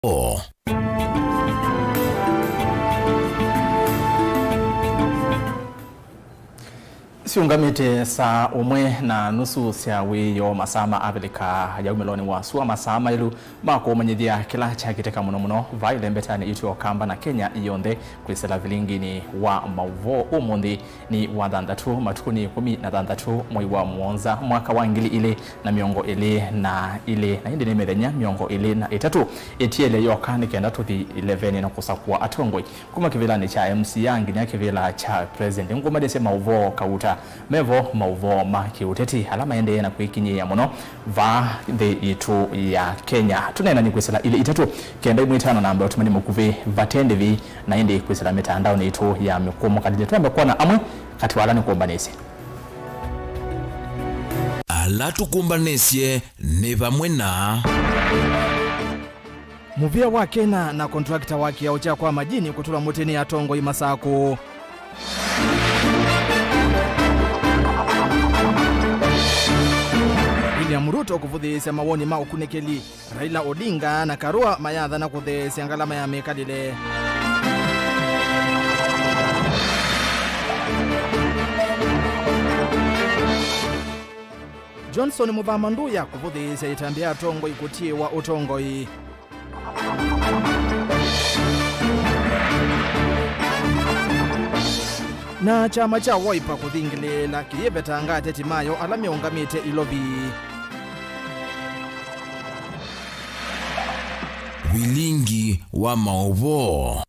Oh. Siungamite saa umwe na nusu cia wiyo masama Afrika ya umeloni wa suwa masama ilu mako manyithia kila chakiteka muno vaile mbetani itu okamba na Kenya iyonde kwisela Vilingi ni wa Mauvoo umundi ni wa dhandatu matukuni 13 mwei wa muonza mwaka wa ngili ile na miongo ile na hindi ni medenya miongo ile na itatu etiele yoka ni kenda tuthi 11 na kusakua atongoi kuma kivila ni cha MC yangi ni kivila cha president nguma dese Mauvoo kauta mevo Mauvoo makiuteti alama ende na kuikinyi ya muno va the itu ya Kenya tunena ni kwisela ile itatu kenda mwitano na ambayo tumani mukuvi vatende vi na ende kwisela mitandao ni itu ya mikumu kadile tuambe kwa na amwe kati wala ni kuombanesi ala tukumbanesye ni vamwe na muvia wa Kenya na kontrakta wake ya ucha kwa majini kutula muteni ya tongo imasako William Ruto kuvuthisia mawoni ma ukunekeli Raila Odinga na Karua mayatha na kuthisia ngalama ya mekalile Johnson Muthamanduya kuvuthisia itambia tongo ikutie wa utongoi na chama cha Wiper kuthingilela kiyebetanga tetimayo alame ungamite ilobi Vilingi wa Mauvoo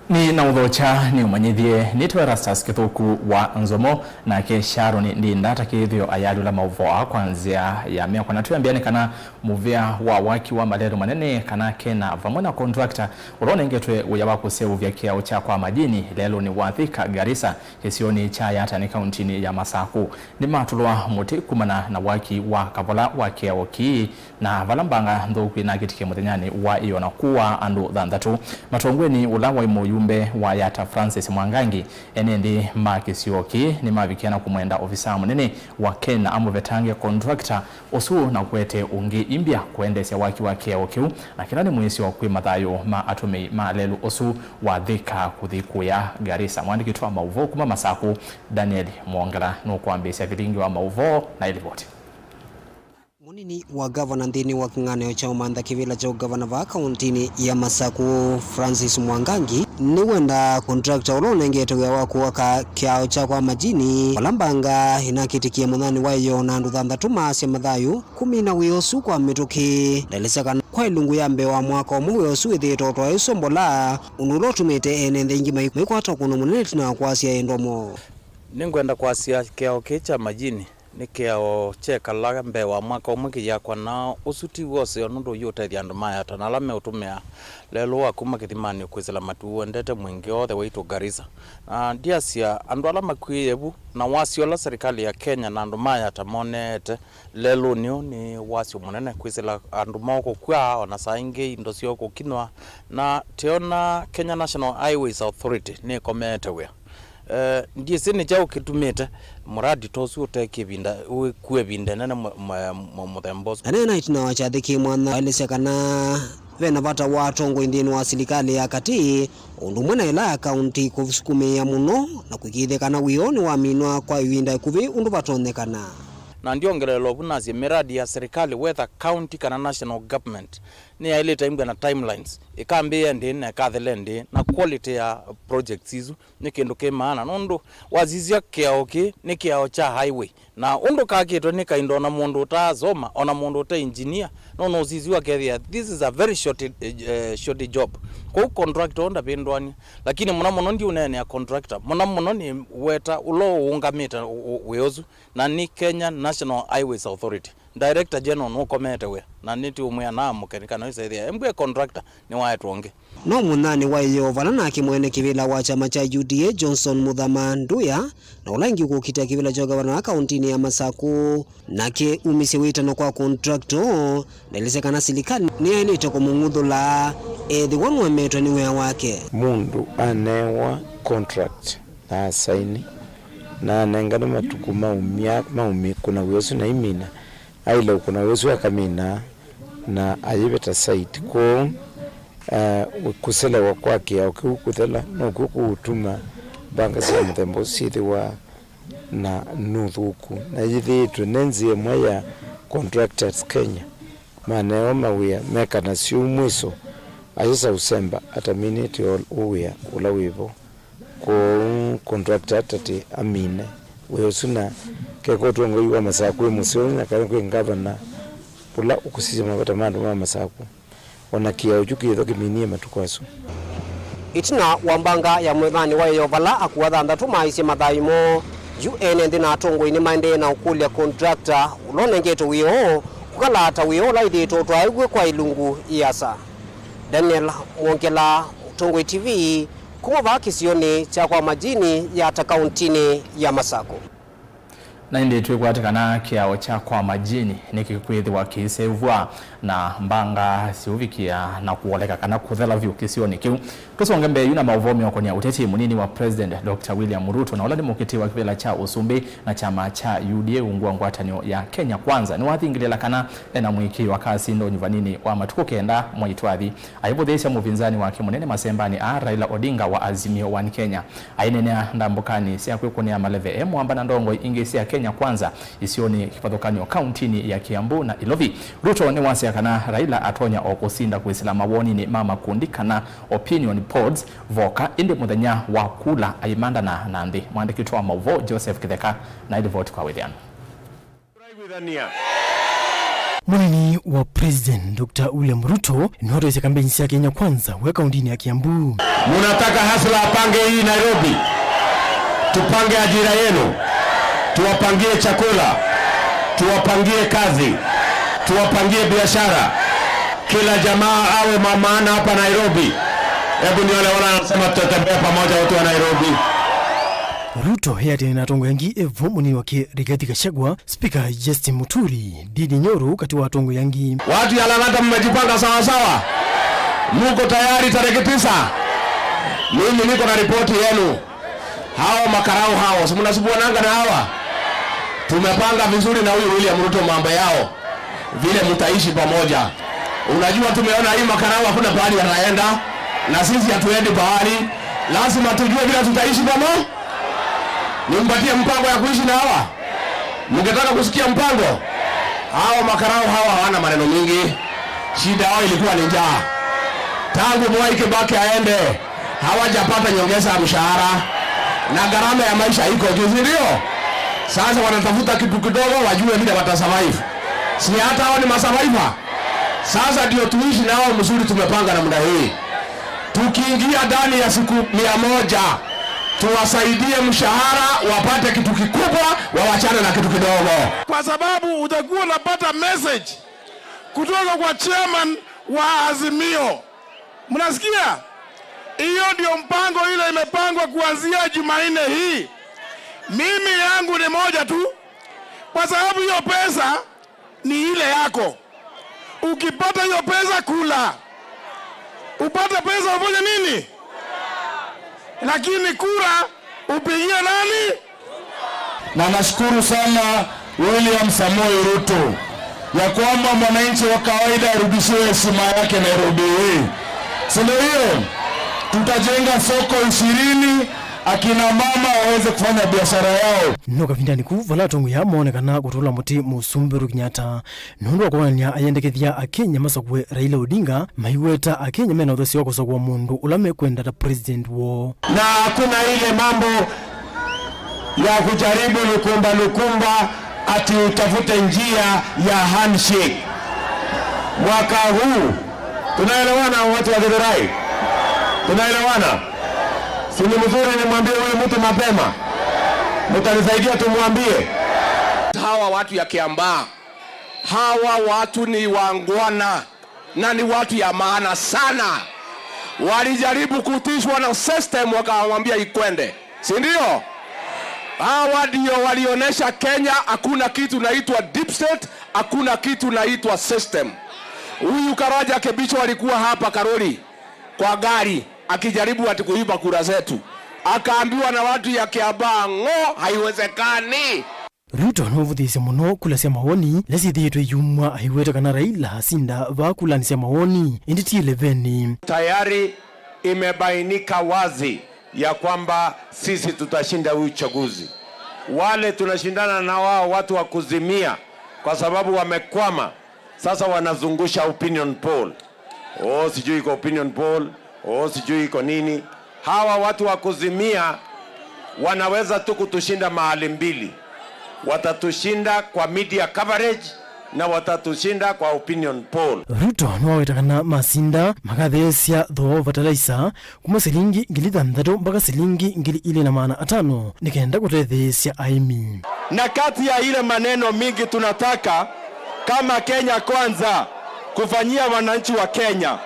ni na udhocha ni umanyithie nitwa ERASTUS kithuku wa NZOMO na ke Sharon ndi ndata kithio ayadu la Mauvoo kwanzia ya mea kwa natuambiani kana muvia wa waki wa malero manene kana kena vamona kontrakta urone ngetwe uyawa kusevu vya kiao cha kwa majini lelo ni wathika Garissa kisioni cha yata ni kauntini ya Masaku ni matulwa muti kumana na waki wa Kavola wa kiao kii na valambanga ndokwi na kitike mutenyani wa iyo na kuwa andu dhandatu matongweni ulawa imoyu mbe wa yata Francis Mwangangi enendi makisioki ni mavikiana kumwenda ofisa munene wa Kenya amuvetange kontrakta osu na kwete ungi imbia kuendesya waki wa kiao na kinani mwisi wa kui mathayo ma atumi ma lelu osu wa dhika kuthikuya Garissa mwandiki tuwa Mauvoo kuma Masaku Daniel Mwongala nukuambisya Vilingi wa Mauvoo na ilivoti Munini wa gavana nthini wa king'anio cha umantha kivila cha gavana va kauntini ya Masaku Francis Mwangangi ni wenda kontrakta ulonengete wia waku waka kiao cha kwa majini walambanga inakitikia muthani wayo na andu dhandatu maasya mathayu 10 na wiosu kwa mituki ndelisaka kwa ilungu ya mbewa mwaka umwe wiosu ithitwo twa isombola unulotumite ene nthingi maikwata kuno munene tina kwasya endomo ningwenda kwasya kiao kicha majini ni kiao chekala mbewa mwaka umwe kiyakwa na usuti wose onundu yutethia andu mayata na alame utumia lelo akuma kithimani kwizela matuo ndete mwingi othe waitu Garissa ndiasia andu ala makwiyebu na wasio la serikali ya Kenya na andu mayata monete lelo ni wasio munene kwizela andu moko kwa ona saingi indo cio kukinwa na teona Kenya National Highways Authority ni komete we ndiye sini chao kitumite muradi tosu uteke binda kuwe binda nene muthembozo anena itina wachathiki mwana alisekana vena vata watongo indini wa serikali ya kati undu mwena ila ya kaunti kusukumia muno na kwikithekana wioni wa minwa kwa iwinda ikuvi undu vatonekana na ndiongelelo bunasi miradi ya serikali whether county kana national government ni ile time na timelines ikambia ndi na kathelendi na quality ya projects hizo ni kindu ke maana nondo wazizia kiaoki ni kiao cha highway na undu kakitwa ni kaindo na mundu utazoma ona mundu uta engineer no ziziwa kethia this is a very short job kwa contractor onda bindwani lakini muno ndi unene ya contractor muno ni weta ulo ungamita weozu na ni Kenya National Highways Authority Director General no komete we na niti umwe na mukenika no isaithia embwe contractor ni waetwonge no munani wayo valana kimwene kivila wa chama cha UDA Johnson Muthamanduya na ulangi kukitia kivila cha gavana wa kauntini ya Masaku nake umisi witano kwa contractor nelisekana serikali ni aine kumungudhula the one wemetwa ni wea wake mundu anewa contract na saini na nengana matukuma maumi kuna wesu na imina aila kuna wesu akamina na ayibeta site ko kuselewa kwake au kuthela no kutuma banga cia muthembo cithiwa na nuthuku na yithiitwe nenzie mwaya contractors Kenya maneo mawia meka na siu mwiso ayisa usemba ata minute uwia ula wivo ko contractor tati amine weosuna keko tuongo iwa masaku musio na kwe ngavana ula ukusija mabata mandu ma masaku ona kia ujuki thoki minie matukwaso itina wambanga ya mwethani wa yovala akuwa ndatu maisi mathaimo UN ndi na tongo ini maende na ukulia contractor ulonengeto wio kukalata wio laidito twaigwe kwa ilungu iasa. Daniel Mwongela, Tongo TV, kumava kisioni cha kwa majini ya takauntini ya Masako. Na indi tuikwatikana kiao cha kwa majini nikikwithiwa kisevwa na mbanga siuvikia na kuoleka kana kuthela vyu kisioni kiu tusonge mbele yuna Mauvoo okonia uteti munini wa President Dr. William Ruto na ulani mukiti wa kivela cha usumbi na chama cha UDA ungua ngwatanio ya Kenya Kwanza ni wathingilela kana ena mwiki wa kasi ndo nyuvanini wa matuko kenda mwaitwathi aibudhisha muvinzani wa kimunene masembani Raila Odinga wa Azimio wa Kenya ainenea ndambukani sia kwikunia maleve emu ambana ndongo ingi sia Kenya Kwanza isioni kipadhokanio kauntini ya Kiambu na Ilovi. Ruto ni wasi kana Raila atonya okusinda kuisila mawoni ni mama kundikana opinion polls voka indi muthenya wa kula aimanda na nandi mwandiki wa Mauvoo Joseph Kitheka na ili vote kwa William. Munini wa President Dr. William Ruto inaweza kampeni ya Kenya Kwanza weka undini ya Kiambu. Munataka hasla apange hii Nairobi. Tupange ajira yenu. Tuwapangie chakula. Tuwapangie kazi. Tuwapangie biashara. Kila jamaa awe mamaana hapa Nairobi. Hebu ni wale wanasema tutatembea pamoja watu wa Nairobi. Ruto heyati na tongo yangi evo munini wake Rigathi Gachagua, Speaker Justin Muturi, Didi Nyoro kati wa tongo yangi. Watu ya Lang'ata mmejipanga sawa sawa. Muko tayari tarehe 9. Mimi niko na ripoti yenu. Hao makarao hao, si mnasubuananga na hawa. Tumepanga vizuri na huyu William Ruto mambo yao. Vile mtaishi pamoja. Unajua tumeona hii makarao hakuna pahali yanaenda na sisi hatuendi pahali. Lazima tujue vile tutaishi pamoja. Nimpatie mpango ya kuishi na hawa. Mngetaka kusikia mpango? Hao makarao hawa hawana maneno mingi. Shida yao ilikuwa ni njaa. Tangu Mwai Kibaki aende, hawajapata nyongeza ya mshahara na gharama ya maisha iko juu, ndio? Sasa wanatafuta kitu kidogo wajue vile watasurvive. Si hata hao ni masurvivor. Sasa ndio tuishi nao mzuri, tumepanga namna hii. Tukiingia ndani ya siku 100 tuwasaidie mshahara wapate kitu kikubwa, wawachane na kitu kidogo. Kwa sababu utakuwa unapata message kutoka kwa chairman wa Azimio. Mnasikia? Hiyo ndio mpango ile imepangwa kuanzia Jumanne hii. Mimi yangu ni moja tu. Kwa sababu hiyo pesa ni ile yako. Ukipata hiyo pesa kula. Upate pesa ufanye nini? Lakini kura upigie nani? Na nashukuru sana William Samoei Ruto ya kwamba mwananchi wa kawaida arudishiwe heshima yake Nairobi hii. Sio hiyo? Tutajenga soko 20 akina mama waweze kufanya biashara yao. Noka vindani ku vala tongo ya monekana kutola muti Musumbiru Kenyatta nundu akwanya ayendekethia Akenya masakwe Raila Odinga maiweta Akenya mena uthasi wako sakwa mundu ulame kwenda ta president wo. Na kuna ile mambo ya kujaribu lukumba ati utafute njia ya handshake. Mwaka huu tunaelewana watu wa Githurai? Tunaelewana? Si ni mzuri nimwambie huyu mtu mapema? Mtanisaidia tumwambie. Hawa watu ya Kiambaa, hawa watu ni wangwana na ni watu ya maana sana. Walijaribu kutishwa na system wakamwambia ikwende. Si ndio? Hawa ndio walionesha Kenya hakuna kitu naitwa deep state, hakuna kitu naitwa system. Huyu Karaja Kebicho alikuwa hapa Karoli kwa gari akijaribu ati kuiba kura zetu. Akaambiwa na watu ya Kiambaa, ngo haiwezekani. Ruto novuthisya muno kulasya mawoni lesithitwe yumwa aiweta kana Raila sinda vakulanisya mawoni indi T11. Tayari imebainika wazi ya kwamba sisi tutashinda uchaguzi. Wale tunashindana na wao watu wa kuzimia kwa sababu wamekwama. Sasa wanazungusha opinion poll. Sijui iko opinion poll, sijui iko nini. Hawa watu wa kuzimia wanaweza tu kutushinda mahali mbili. Watatushinda kwa media coverage na watatushinda kwa opinion poll. Ruto nwaweta kana masinda makathesya tho fertilizer kuma silingi 6,000 mpaka silingi 2,500 nikenda kutethesya aimi. Na kati ya ile maneno mingi tunataka kama Kenya Kwanza kufanyia wananchi wa Kenya,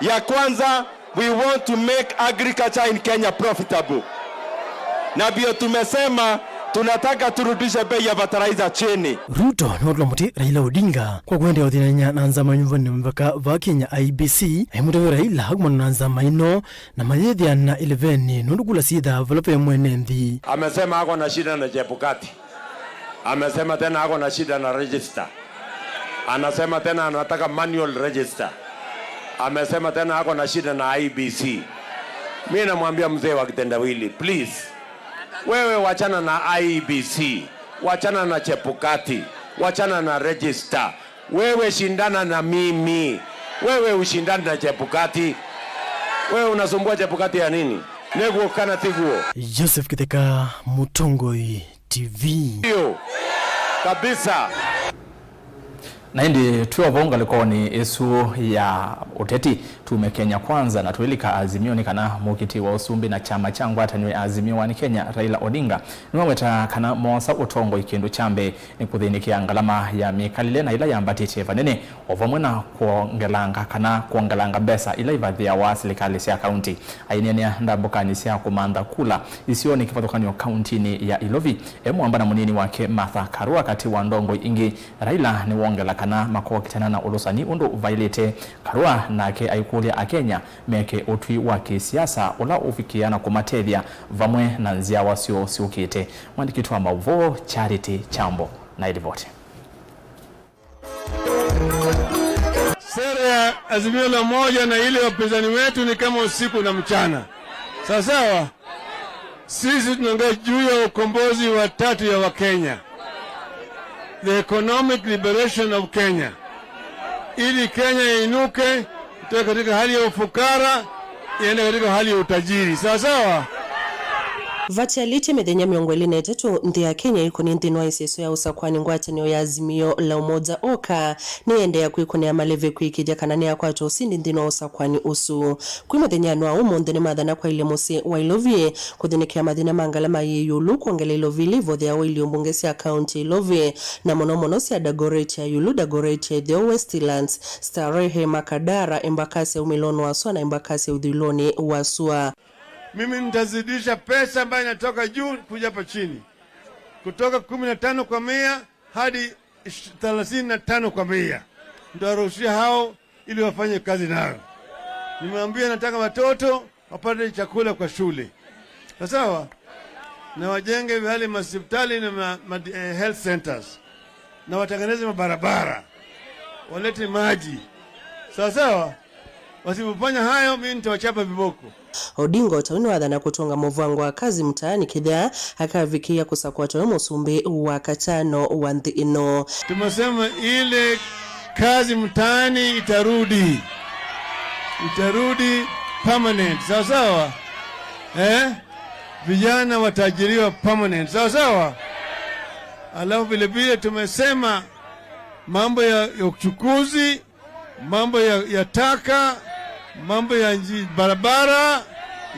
ya kwanza, we want to make agriculture in Kenya profitable. Na bio tumesema tunataka turudishe bei ya fertilizer chini. Ruto notlo muti Raila Odinga kwa kwenda uthinanya na nzama nyumvani mpaka va Kenya IBC aimutewe Raila kumana na nzama ino na mayethia na 11 nundukula sitha valope mwene nthi. Amesema ako na shida na Chebukati. Amesema tena ako na shida na register. Anasema tena anataka manual register. Amesema tena ako na shida na IBC. Mimi namwambia mzee wa kitendawili, please, wewe wachana na IBC, wachana na Chebukati, wachana na register. Wewe shindana na mimi. Wewe ushindane na Chebukati. Wewe unasumbua Chebukati ya nini? Neguo kana tiguo. Joseph Kiteka, Mutongoi TV. Ndio kabisa. Na hindi tuwavonga liko ni isu ya uteti tume Kenya Kwanza na tuilika azimio ni kana mukiti wa usumbi na chama changu hata niwe azimio wa ni Kenya Raila Odinga niwaweta kana mwasa utongo ikindu chambe ni kuthinikia ngalama ya mikalile na ila ya mbati chefa nene ovamwena kuongelanga besa ila ivadhia wa serikali sia kaunti ainenia ndambukani sia kumanda kula isiyo ni kipathukani kaunti ni ya Ilovi emu ambana munini wake Martha Karua kati wa ndongo ingi Raila ni wongela kana makoa kitana na ulusani undu violate Karua na ke aikulia akenya meke utwi wa kisiasa ula ufikiana kumatethia vamwe na nzia wasio siukite mwandikitu wa Mauvoo Charity Chambo na ilivote. Sera ya azimio la moja na ile wapinzani wetu ni kama usiku na mchana. Sawa? Sisi tunaongea juu ya ukombozi wa tatu ya Wakenya. The economic liberation of Kenya. Ili Kenya inuke kutoka katika hali ya ufukara iende katika hali ya utajiri. Sawa? Vatialite medenya miongo 23 nthi ya Kenya iko ni nthino iseso ya usakwani ngwatanio ya azimio la umoja oka ni ende ya kuikonea maleve kuikija kanane ya kwato usindi nthino usakwani usu kwi medenya nwa umonde ni madhana kwa ile mose wa Ilovie kuthinikea madhina mangalama yeyulu kuongele Ilovie livo thea wa ili umbungesi ya county Ilovie na monomonosi ya Dagoretti ya Yulu Dagoretti ya The Westlands Starehe Makadara Embakasi ya Umilono wasua na Embakasi ya Udhiloni wasua. Mimi nitazidisha pesa ambayo inatoka juu kuja hapa chini. Kutoka 15 kwa 100 hadi 35 kwa 100. Ndio aruhusia hao ili wafanye kazi nayo. Nimeambia nataka watoto wapate chakula kwa shule. Sawa? Na wajenge vile hospitali na health centers. Na watengeneze mabarabara. Walete maji. Sawa? Wasipofanya hayo mimi nitawachapa viboko. Odinga utauni wadhana kutunga Mauvoo wa kazi mtaani kidha akavikia kusakwata musumbi wa katano wa nthi ino. Tumesema ile kazi mtaani itarudi permanent. Sawa? Vijana watajiriwa permanent. Sawa? Alafu vile vile tumesema mambo ya uchukuzi, mambo ya taka, mambo ya barabara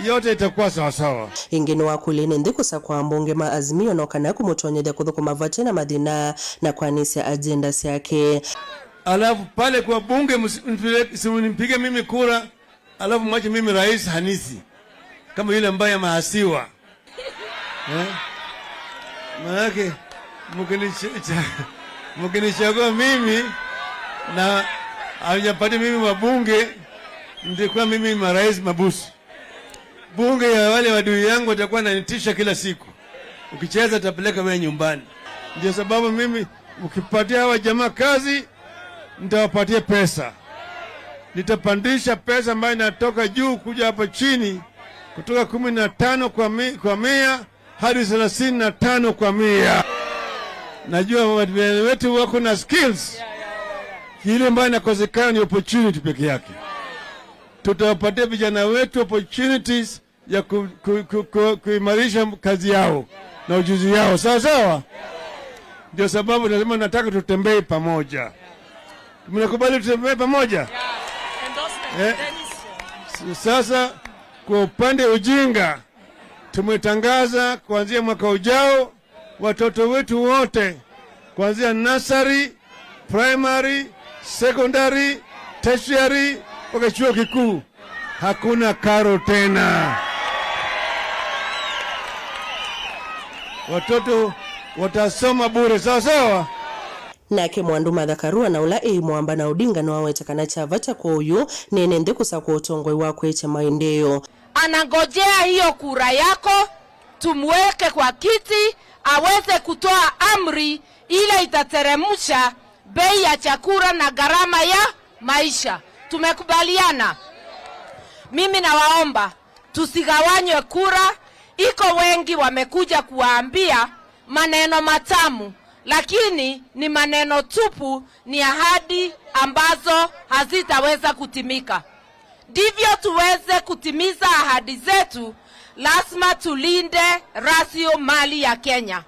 yote itakuwa sawa. Ingine wakulini ndikusa kwa mbunge maazimio no kana kumutonyedha kuthukuma vatena madhina na kwanisia agenda yake. Alafu pale kwa bunge msimpige mimi kura, alafu mwache mimi rais hanisi kama yule ambaye mahasiwa. Maana mkinichagua mimi na hajapata mimi wabunge, ndikuwa mimi marais mabusu. Bunge ya wale wadui yangu watakuwa nanitisha kila siku. Ukicheza tapeleka wewe nyumbani. Ndio sababu mimi ukipatia hawa jamaa kazi, nitawapatia pesa. Nitapandisha pesa ambayo inatoka juu kuja hapa chini, kutoka 15 kwa 100 hadi 35 kwa 100. Najua wetu wako na skills. Ile ambayo inakosekana ni opportunity peke yake. Tutawapatia vijana wetu opportunities ya kuimarisha kazi yao na ujuzi yao. Sawa sawa? Ndio sababu nasema nataka tutembee pamoja. Mnakubali tutembee pamoja? Sasa kwa upande ujinga tumetangaza kuanzia mwaka ujao watoto wetu wote kuanzia nursery, primary, secondary, tertiary mpaka chuo kikuu hakuna karo tena. Watoto watasoma bure. Sawa sawa? Nake Mwandu Mathakarua na ula mwamba na Odinga no awetakana chava cha koyu nenende kusakwa utongoi wako cha maendeleo. Anangojea hiyo kura yako tumweke kwa kiti aweze kutoa amri ile itateremsha bei ya chakula na gharama ya maisha. Tumekubaliana. Mimi nawaomba tusigawanywe kura. Iko wengi wamekuja kuwaambia maneno matamu, lakini ni maneno tupu, ni ahadi ambazo hazitaweza kutimika. Ndivyo tuweze kutimiza ahadi zetu, lazima tulinde rasilimali ya Kenya.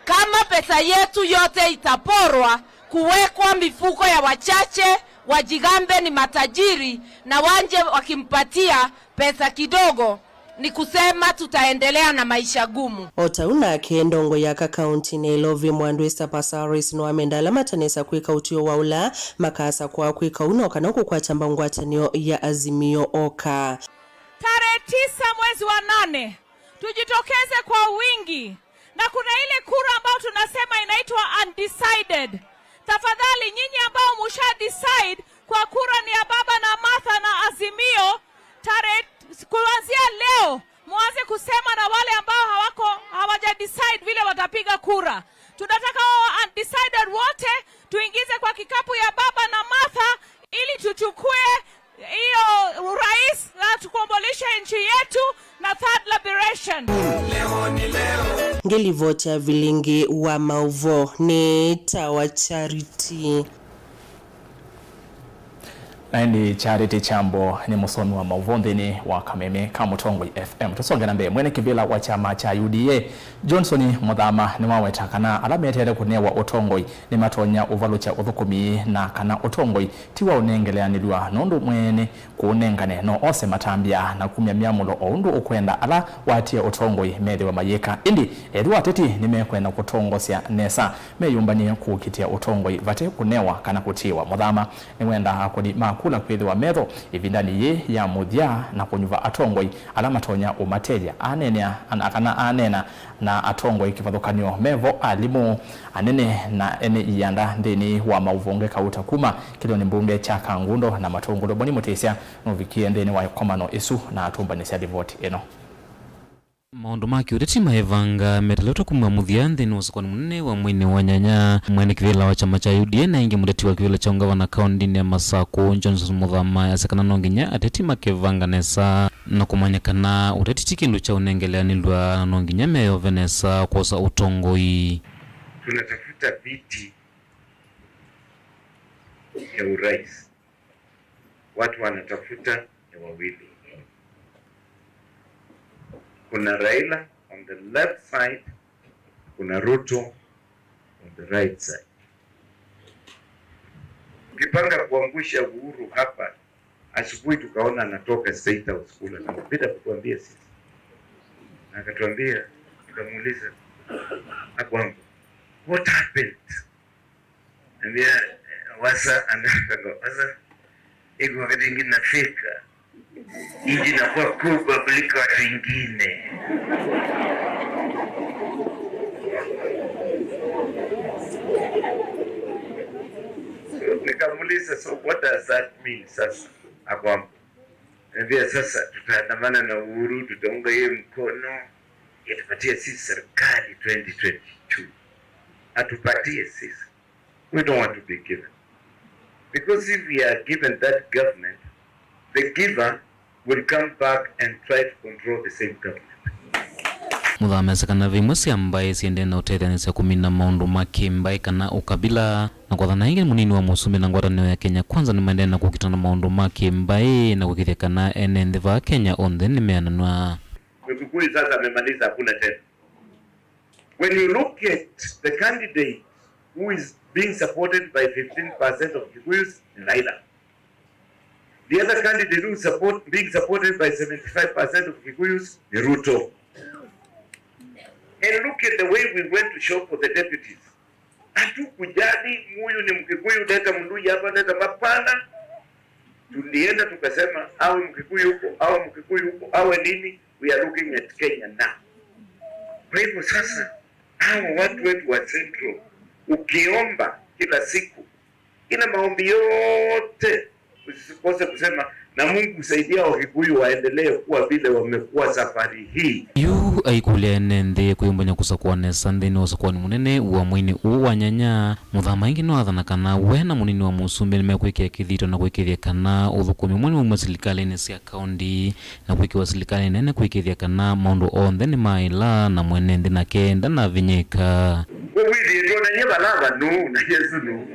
Kama pesa yetu yote itaporwa kuwekwa mifuko ya wachache, wajigambe ni matajiri na wanje wakimpatia pesa kidogo, ni kusema tutaendelea na maisha gumu. Otauna kendongo ya kaunti Nairobi Mwandu Pasaris no amendala matanesa kwika utio waula makasa kwa kwika unoka na kwa chamba ngwatanio ya Azimio Oka. Tarehe 9 mwezi wa 8 tujitokeze kwa wingi, na kuna ile kura ambayo tunasema inaitwa undecided. Tafadhali nyinyi ambao musha decide kwa kura ni ya baba na Martha na Azimio, tarehe kuanzia leo muanze kusema na wale ambao hawaja decide vile watapiga kura. Tunataka undecided wote tuingize kwa kikapu ya baba na Martha ili tuchukue hiyo urais na tukombolishe nchi yetu na third liberation. Leo ni leo. Ngelivocha Vilingi wa Mauvoo ni Tawa Charity. Naindi Charity Chambo ni musomi wa Mauvoo nthini wa Kameme Kamutongo FM. Tusonge na mbele. Mwene kivila wa chama cha UDA Johnson Muthama ni waweta kana alametere kunewa utongoi ni matonya uvalo cha uthukumi na kana utongoi tiwa unengeleanilwa nondu mwene kuunengane no ose matambia na kumya miamulo oundu ukwenda ala watia utongoi methi wa mayeka indi edu ateti nimekwenda kutongosya nesa meyumbani kukitia utongoi vate kunewa kana kutiwa. Muthama ni wenda kudi kula kweli wa metho ivindani ye ya muthia na kunyuva atongoi alama tonya umateja anena na atongoi kivathukanio mevo alimu anene na ene iyanda ndini wa Mauvoo kauta kuma kilo ni mbunge cha Kangundo na Matungulo boni mutesia novikie ndini wa komano isu na atumbanisia divoti eno. Maundu maki uteti maevanga meteleto kumamuthia nthini usakwani munene wa mwene wa nyanya mwene kivila wa chama cha UDA na ingi mudeti wa kivila cha ungava na kaunti ya Masaku Johnson Muthama yasekana nonginya ateti makevanga nesa na kumanyakana uteti chikindu cha unengeleanilwa na nonginya meyo venesa kosa utongoi. Tunatafuta viti ya urais, watu wanatafuta ya wawili. Kuna Raila on the left side, kuna Ruto on the right side. Ukipanga kuangusha Uhuru hapa, asubuhi tukaona anatoka State House kula na bila kutuambia sisi. Na akatuambia, tukamuuliza, "Agwangu, what happened?" Ambia wasa iko wakati ingine nafika inji nakuwa kubwa kuliko watu wengine. Nikamuuliza, so what does that mean sasa? Akwamba ndio sasa tutaandamana na Uhuru, tutaunga yeye mkono, yatupatia sisi serikali 2022. atupatie sisi. We don't want to be given. Because if we are given that government, the giver will come back and try to control the same government. Muthamesa kana vimwe ciambae ciende na uteithanisia kumina maundu makimbae kana ukabila na kwathana ingi munini wa musumbi na ngwatanio ya Kenya kwanza ni maendelea na kukitana maundu makimbae na kukithia kana ene ndhiva Kenya onthe ni meananwa. Mkikuyu sasa amemaliza hakuna tena. When you look at the candidate who is being supported by 15% of Kikuyus, Raila. The other candidate who is being supported by 75% of Kikuyus, Ruto. And look at the way we went to shop for the deputies. Hatukujali huyu ni Mkikuyu, leta Mluya hapa, leta mapana. Tulienda tukasema awe Mkikuyu huko, awe Mkikuyu huko, awe nini. We are looking at Kenya now. Kwa hivyo sasa, hawa watu wetu wa Central, ukiomba kila siku, ina maombi yote, usikose kusema na Mungu kusaidia Wakikuyu waendelee kuwa vile wamekuwa safari hii. Yu aikulia nende kuyumbonya kusakwane sande no sakwani munene wa mwini uwa nyanya muthama ingi no athana kana wena munini wa musumbi ni mekwikia kithito na kwikithia kana uthukumi mwini wa serikali ni cia kaundi na kwikiwa serikali nene kwikithia kana maundu onthe ni maila na mwene ndi na kenda na vinyika. Wewe ndio na nyeba lava no na Yesu no.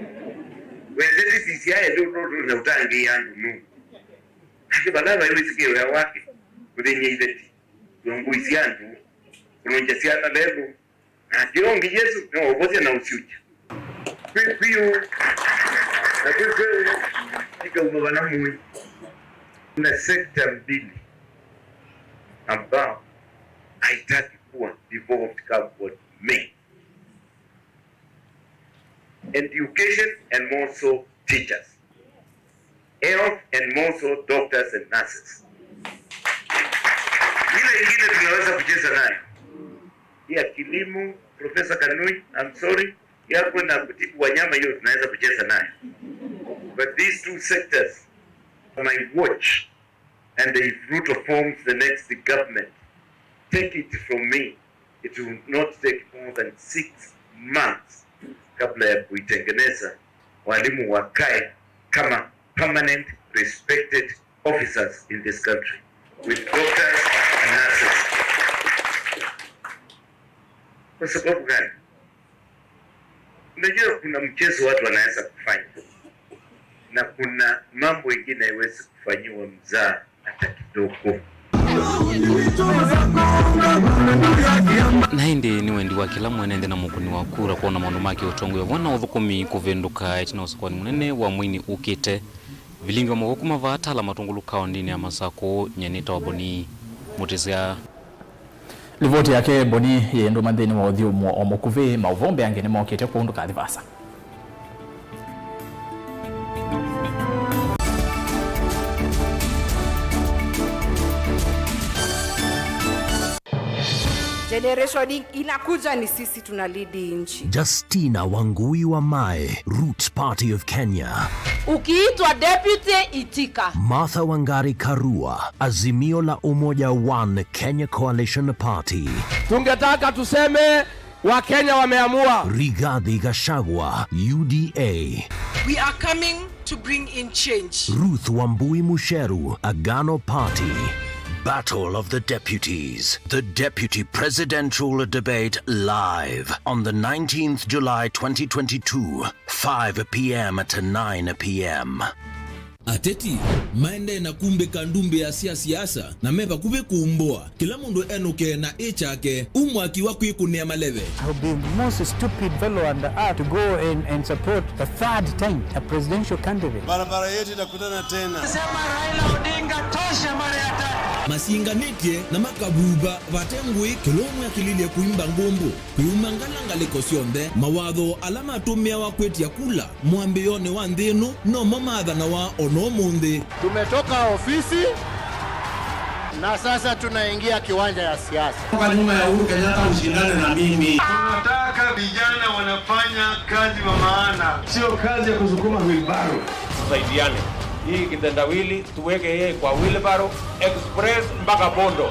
Wewe sisi ya ndio na utangi yangu no. Kibalaga ile sikio ya wake kudenye ideti ngui siandu kunonja siana lebo na diongi Yesu no obozi na usiucha piyo na piyo tika umabana mui na sekta mbili ambao haitaki kuwa devolved kama me education and more so teachers, health and more so doctors and nurses. Ile ingine tunaweza kucheza nayo ya kilimo, Professor Kanui, I'm sorry, ya kwenda kutibu wanyama, hiyo tunaweza kucheza nayo. But these two sectors might watch, and if Ruto forms the next government, take it from me, it will not take more than 6 months kabla ya kuitengeneza walimu wakae kama permanent respected officers in this country with doctors and nurses. Kwa sababu gani? Unajua kuna mchezo watu wanaweza kufanya na kuna mambo mengine haiwezi kufanyiwa mzaa hata kidogo. Na hindi ni wendi wa kila mwenende na mukuni wa kura kuona maundu make utongo yavona uthukumi kuvenduka itina usakwani munene wa mwini ukite Vilingi wa Mauvoo kumava atala matungulu kaundini ya Masako nyenita wa Boni mutizia livoti yake Boni yendo mandeni wa uthiumo o mukuvi Mauvoo mbeange ni mokete kuunduka thivasa. Generation inakuja ni sisi tunalidi nchi. Justina Wangui wa Mae, Roots Party of Kenya. Ukiitwa deputy itika. Martha Wangari Karua, Azimio la Umoja One Kenya Coalition Party. Tungetaka tuseme wa Kenya wameamua. Rigathi Gachagua, UDA. We are coming to bring in change. Ruth Wambui Musheru, Agano Party. Battle of the Deputies. The Deputy Presidential Debate live on the 19th July 2022, 5 p.m. to 9 p.m. Ateti maende na kumbe kandumbe ya siasa na meba kube kuumboa kila mundu enuke na echake umwaki wa kuikunia maleve. I would be the most stupid fellow on the earth to go and support the third time a presidential candidate. Barabara yetu itakutana tena. Sema Raila Odinga tosha mara ya tatu. Masinganetie na makabuba vatengwe kilomu ya kilile kuimba ngombo kuyumangala ngaliko sionde mawadho alama atumia wa kwetu ya kula mwambione wa ndenu no mamadha na wa ono munde. Tumetoka ofisi na sasa tunaingia kiwanja ya siasa. Kwa nyuma ya Uhuru Kenyatta ushindane na mimi. Tunataka vijana wanafanya kazi wa maana, sio kazi ya kusukuma wheelbarrow. Tusaidiane. Hii kitendawili tuweke yeye kwa wheelbarrow express mpaka Bondo.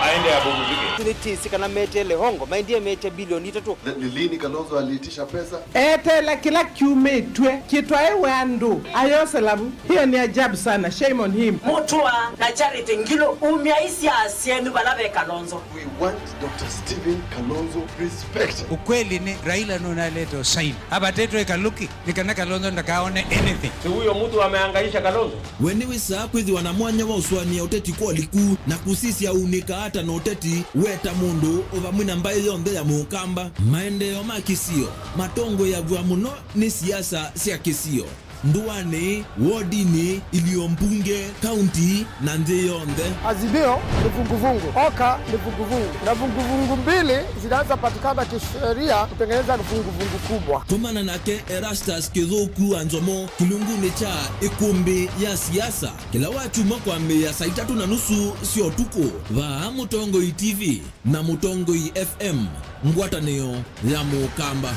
aende apumzike. Tunitisi kana mete lehongo maindie mete bilioni 3. Ni lini Kalonzo aliitisha pesa? Tela kila kiume twe kitwae wandu ayose labu. Hiyo ni ajabu sana. Shame on him. Mutua na Charity Ngilo umiaisi asienu balabe Kalonzo. We want Dr. Stephen Kalonzo respect. Ukweli ni Raila nunaleta usaini. Haba tetu ekaluki nikana Kalonzo ndakaone anything. Si huyo mtu amehangaisha Kalonzo. Weni wisa kwithi wanamwanya wa uswani ya uteti kwa liku na kusisi ya unika hata na uteti weta mundu uvamwina mbaye yonde ya mukamba maendeleo ma kisio matongo ya vwa muno ni siasa sia kisio nduane wodini iliyo mbunge kaunti na nje yonde. Azimio ni vunguvungu, Oka ni vunguvungu, na vunguvungu mbili zinaanza patikana kisheria kutengeneza vunguvungu kubwa. Tumana nake ERASTUS Kithuku NZOMO kilunguni cha ikumbi ya siasa kila watu makwambe ya saa 3:30 sio tuko va Mutongoi TV na Mutongoi FM ngwatanio ya mukamba.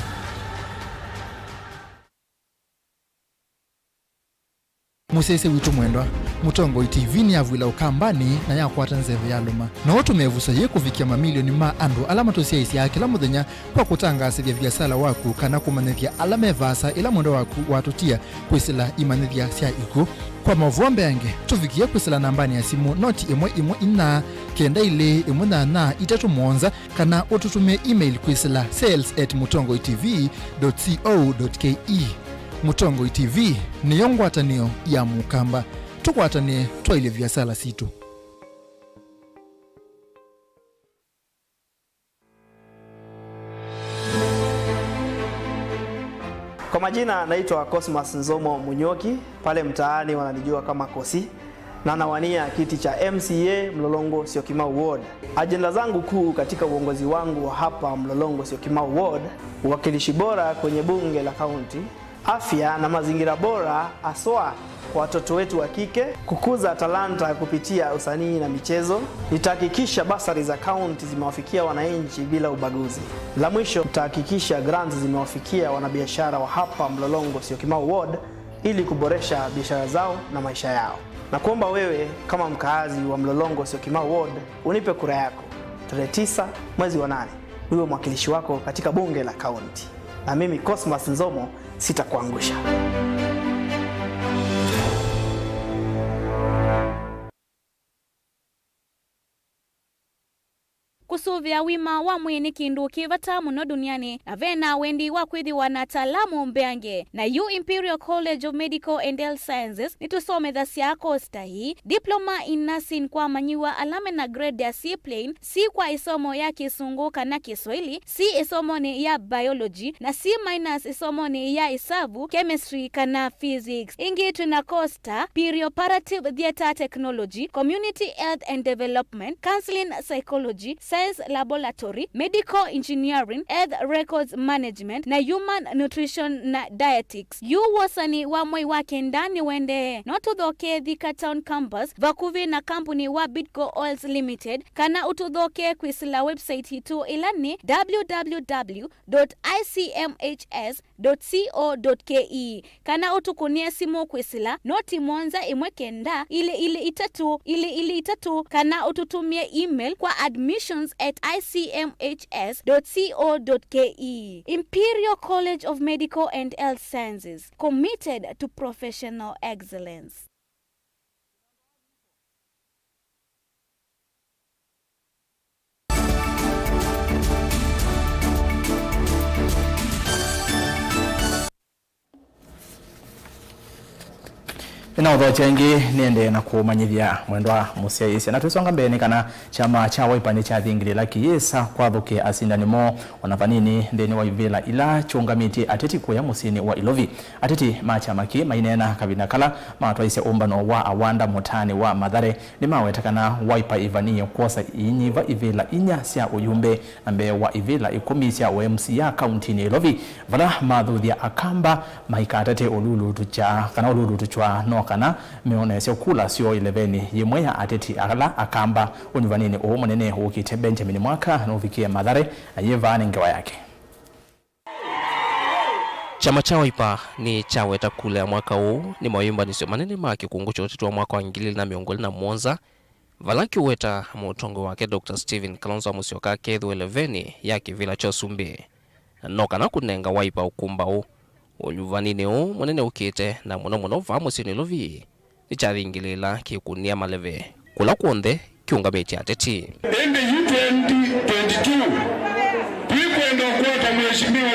Musese witu mwendwa Mutongoi TV ni avwila ukambani na yakwata nzeve ya luma na watu mevusa ye kufikia mamilioni ma andu alama tosia isi ya kila muthenya kwa kutangasithia biasala waku kana kumanithia alama evasa ila mwendo waku watutia kwisila imanithia sia iku kwa Mauvoo mbeange tufikia kwisila nambani ya simu noti 114 kenda ile 18 kana ututume email kwisila sales@mutongoitv.co.ke. Mutongoi TV ni yongwatanio ya mukamba tukwatanie twaile biasala situ. Kwa majina naitwa Cosmas NZOMO Munyoki, pale mtaani wananijua kama Kosi, na nawania kiti cha MCA Mlolongo Syokimau Ward. Ajenda zangu kuu katika uongozi wangu hapa Mlolongo Syokimau Ward, uwakilishi bora kwenye bunge la kaunti, afya na mazingira bora aswa kwa watoto wetu wa kike, kukuza talanta kupitia usanii na michezo. Nitahakikisha basari za kaunti zimewafikia wananchi bila ubaguzi. La mwisho, nitahakikisha grants zimewafikia wanabiashara wa hapa Mlolongo Syokimau Ward ili kuboresha biashara zao na maisha yao. Na kuomba wewe kama mkaazi wa Mlolongo Syokimau Ward unipe kura yako tarehe 9 mwezi wa 8 niwe mwakilishi wako katika bunge la kaunti. Na mimi Cosmas NZOMO sitakuangusha. Kusuvia wima wa mwini kindu kivata muno duniani na vena wendi wa kwithiwa na talamu mbeange na U Imperial College of Medical and Health Sciences nitusome thasi yako stahi diploma in nursing kwa manyiwa alame na grade ya C plain, C kwa isomo ya Kisungu kana Kiswahili, C isomo ni ya biology na C minus isomo ni ya isavu, chemistry kana physics. Ingi tuna costa perioperative theater technology, community health and development, counseling psychology, science laboratory, medical engineering, health records management na human nutrition na dietetics. Yu wasani wa mwai wake ndani wende notudhoke Thika Town Campus vakuvi na kampuni wa Bidco Oils Limited kana utudhoke kwisila website hitu ilani www.icmhs.co.ke kana utukunia simu kwisila noti monza imwekenda ili itatu kana ututumie email kwa admissions@icmhs.co.ke. Imperial College of Medical and Health Sciences, committed to professional excellence. Ina udho chengi niende na kumanyithia mwendwa musiaisi na tusonga mbele kana chama cha Wiper cha thingirila kiyesa kwa thuke asindani mo onavanini ndeni wa ivila ila chungamiti ateti kuya musini wa Ilovi ateti machama ki mainena kabina kala matwaise umbano wa awanda mutani wa Mathare ni mawetakana Wiper ivani kosa inyiva ivila inya sia uyumbe ambe wa ivila 10 sia OMC ya county ni Ilovi vala mathuthia akamba maikatete olulu tucha kana olulu tuchwa no kana meone sio kula sio 11 yimwe ya ateti akala akamba univanini o munene ukite Benjamin Mwaka na ufikie Mathare ayeva ngewa yake. Chama cha Wiper ni chaweta kule mwaka huu ni mawimba nisio manene maki kungucho utatu wa mwaka wa 2021 Valaki weta mutongo wake Dr. Stephen Kalonzo Musyoka kethu 11 ya kivila cha Usumbi noka na kunenga waipa ukumbau unyuvanini munene ukite na muno va musini lovi nicharingilila kikunia maleve kula kuonde kiungamiti ateti ende 2022 tuikwenda kuota mheshimiwa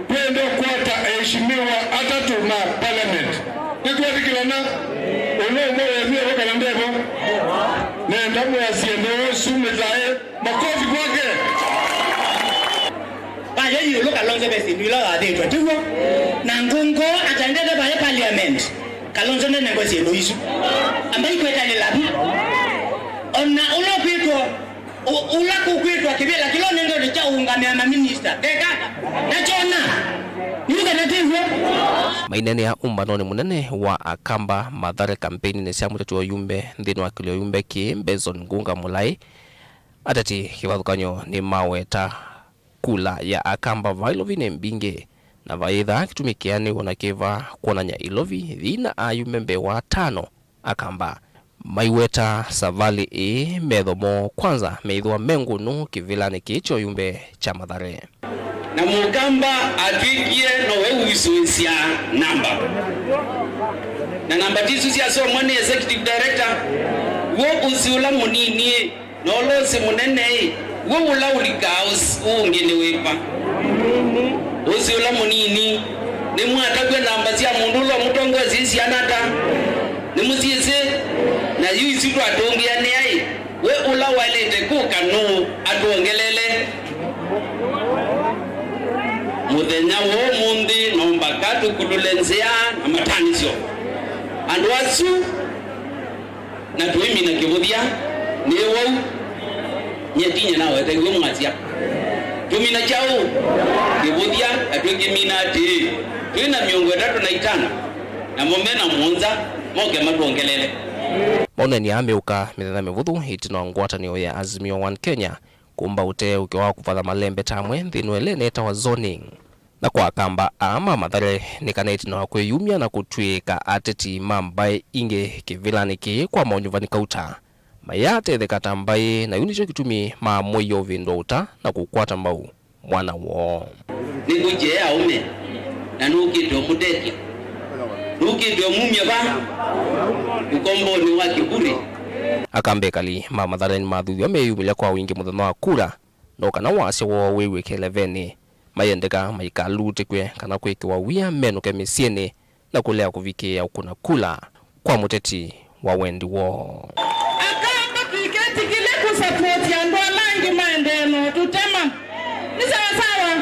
kwenda kuota mheshimiwa atatu na parliament nikuwatikilana unomo wezio wakana ndevo nenda mwasiendewo sume zae makofi kwake Baje yulo Kalonzo besindwila wadetwa tuwo na ngungo atandete baye parliament Kalonzo nene ngosiendo isu ambaye kweta ni labi ona ulo kwitwa ula kukwitwa kibela kilo nendo cha ungamia ma minister deka na chona niuga na tivo mainene ya umbanoni munene wa akamba madhare kampeni ne sia mutatu yumbe ndino akilio yumbe ki Bezon Ngunga Mulai atati kivathukanyo ni maweta kula ya akamba vailovine mbinge na vaidha kitumikiani wanakiva kuonanya ilovi dhina ayumembe wa 5 akamba maiweta savali medhomo kwanza meidhwa mengunu kivilani kicho yumbe cha madhare na mukamba atwikie no wewisuisia namba na namba tisu cia so mwane executive director wo usiula munini no losi munene wo ulaulika ungene wepa usiula munini ni mwatakwe namba cia mundulo mutongo zisi anata ni musiese na yuisi tu atongia ni ai we ula walete kukanu atongelele muthenya wo mundi nomba katu kululenzea na matanisyo andwasu na tuimi na kivudia ni wo nyetinya nawe tegwe mwasia tumina chao kivudia atweke minati twina miongo 3 na momena muonza moge matuongelele mauna ni ameuka mithana mivuthu itino ngwatanio ya Azimio 1 Kenya kumba ute ukiwa kuvatha malembe tamwe thinwele neta wa zoning na kwa kamba ama madhare nikaneti na kweyumia na kutwika ateti mambaye inge kivilani ki kwa maunyuvani kauta mayate thekata mbaye na yunicho kitumi moyo vindo uta na kukwata mbau mwana wo nikujea ume na nukito mutetia nukito mumya ba ukomboni wa kiburi akambe kali madhare ni madhuyo meyumile kwa wingi muthano wa kura noka na wase wo wewe keleveni mayendeka maikalute kwe kana kwekiwa wia menuke misiene na kulea kuvikia ukuna kula kwa muteti wa wendi wo akamba kiketi kile kusupport ya ndo langi maendeno tutema ni sawa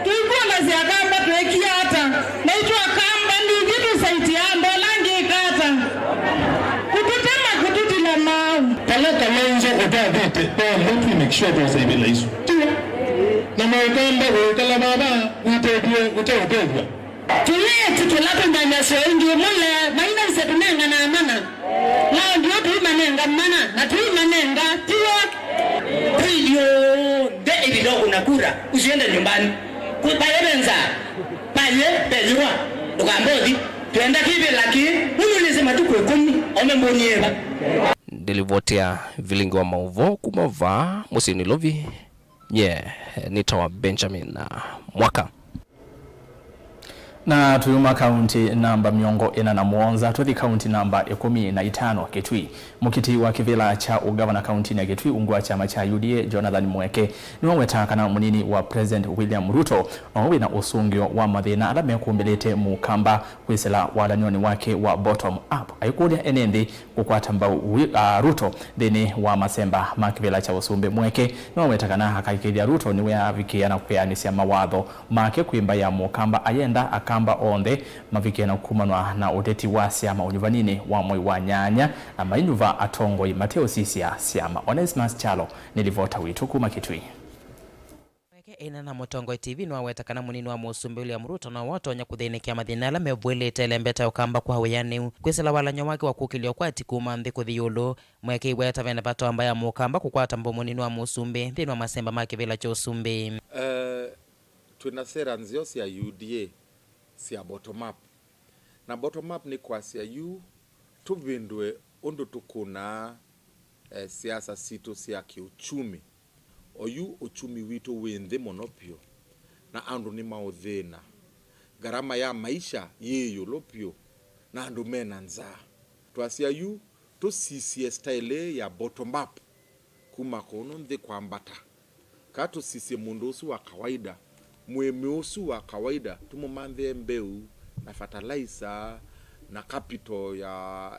tuikuwa na ziakamba tuekia hata na itu akamba ni vitu saiti ya ndo langi ikata kututema kututila mau talaka menzo kutadete kwa mtu inekishwa kwa saibila isu na mawekamba wekala baba utetegwa tulie tutulapo ndanyasho ingi mule maina isetunenga na amana lao ndio tuimanenga mana na tuimanenga tiwa hiyo de ibido unakura usiende nyumbani kupaye benza paye bezwa ukambodi tuenda kibe laki huyu nisema tukwe 10 omembonieva delivotea Vilingi wa Mauvoo kumava musini lovi nitawa Benjamin na mwaka na tuyuma kaunti namba miongo ina na muonza tuthi kaunti namba 15 Kitui mukiti wa kivila cha ugavana kaunti na Kitui ungwa chama cha UDA Jonathan Mweke niwe wetaka na munini wa President William Ruto owe na usungio wa mathina ala mekumbelete mukamba kwisela walanyoni wake wa bottom up ayikulia enendi kukwata mbau Ruto deni wa masemba makivila cha usumbe Mweke niwe wetaka na hakaikilia Ruto niwe avikia na kuyanisia mawadho make kuimba ya mukamba ayenda akamba onde mavikia na kumanwa na uteti wa siama unyuvanini wa mwi wa nyanya na mainuva atongoi Mateo Sisia siama Onesmus Chalo nilivota witu Kitui ina na Mutongo TV nwa wetakana munini wa musumbi William Ruto na watu wanya kuthinikia mathina mebwele telembeta ukamba kwa hawayani kwisela walanyo wake wa kukilio kwa tikuma nthi kuthiyulu Mweke iweta vene pato ambaya mukamba kukwata mbo munini wa musumbi thini wa masemba makivila cho usumbi tuna sera nzio sia UDA sia bottom up na bottom up ni kwa sia yu tuvindwe ondo tukuna siasa sito sia kiuchumi oyu uchumi wito wende monopio na andu ni maudhena garama ya maisha yeyo lopio na andu mena nza twasia yu to sisi style ya bottom up kuma kono ndhe kwambata kato sisi mundosu wa kawaida mwemeusu wa kawaida tumumandhe mbeu na fertilizer na capital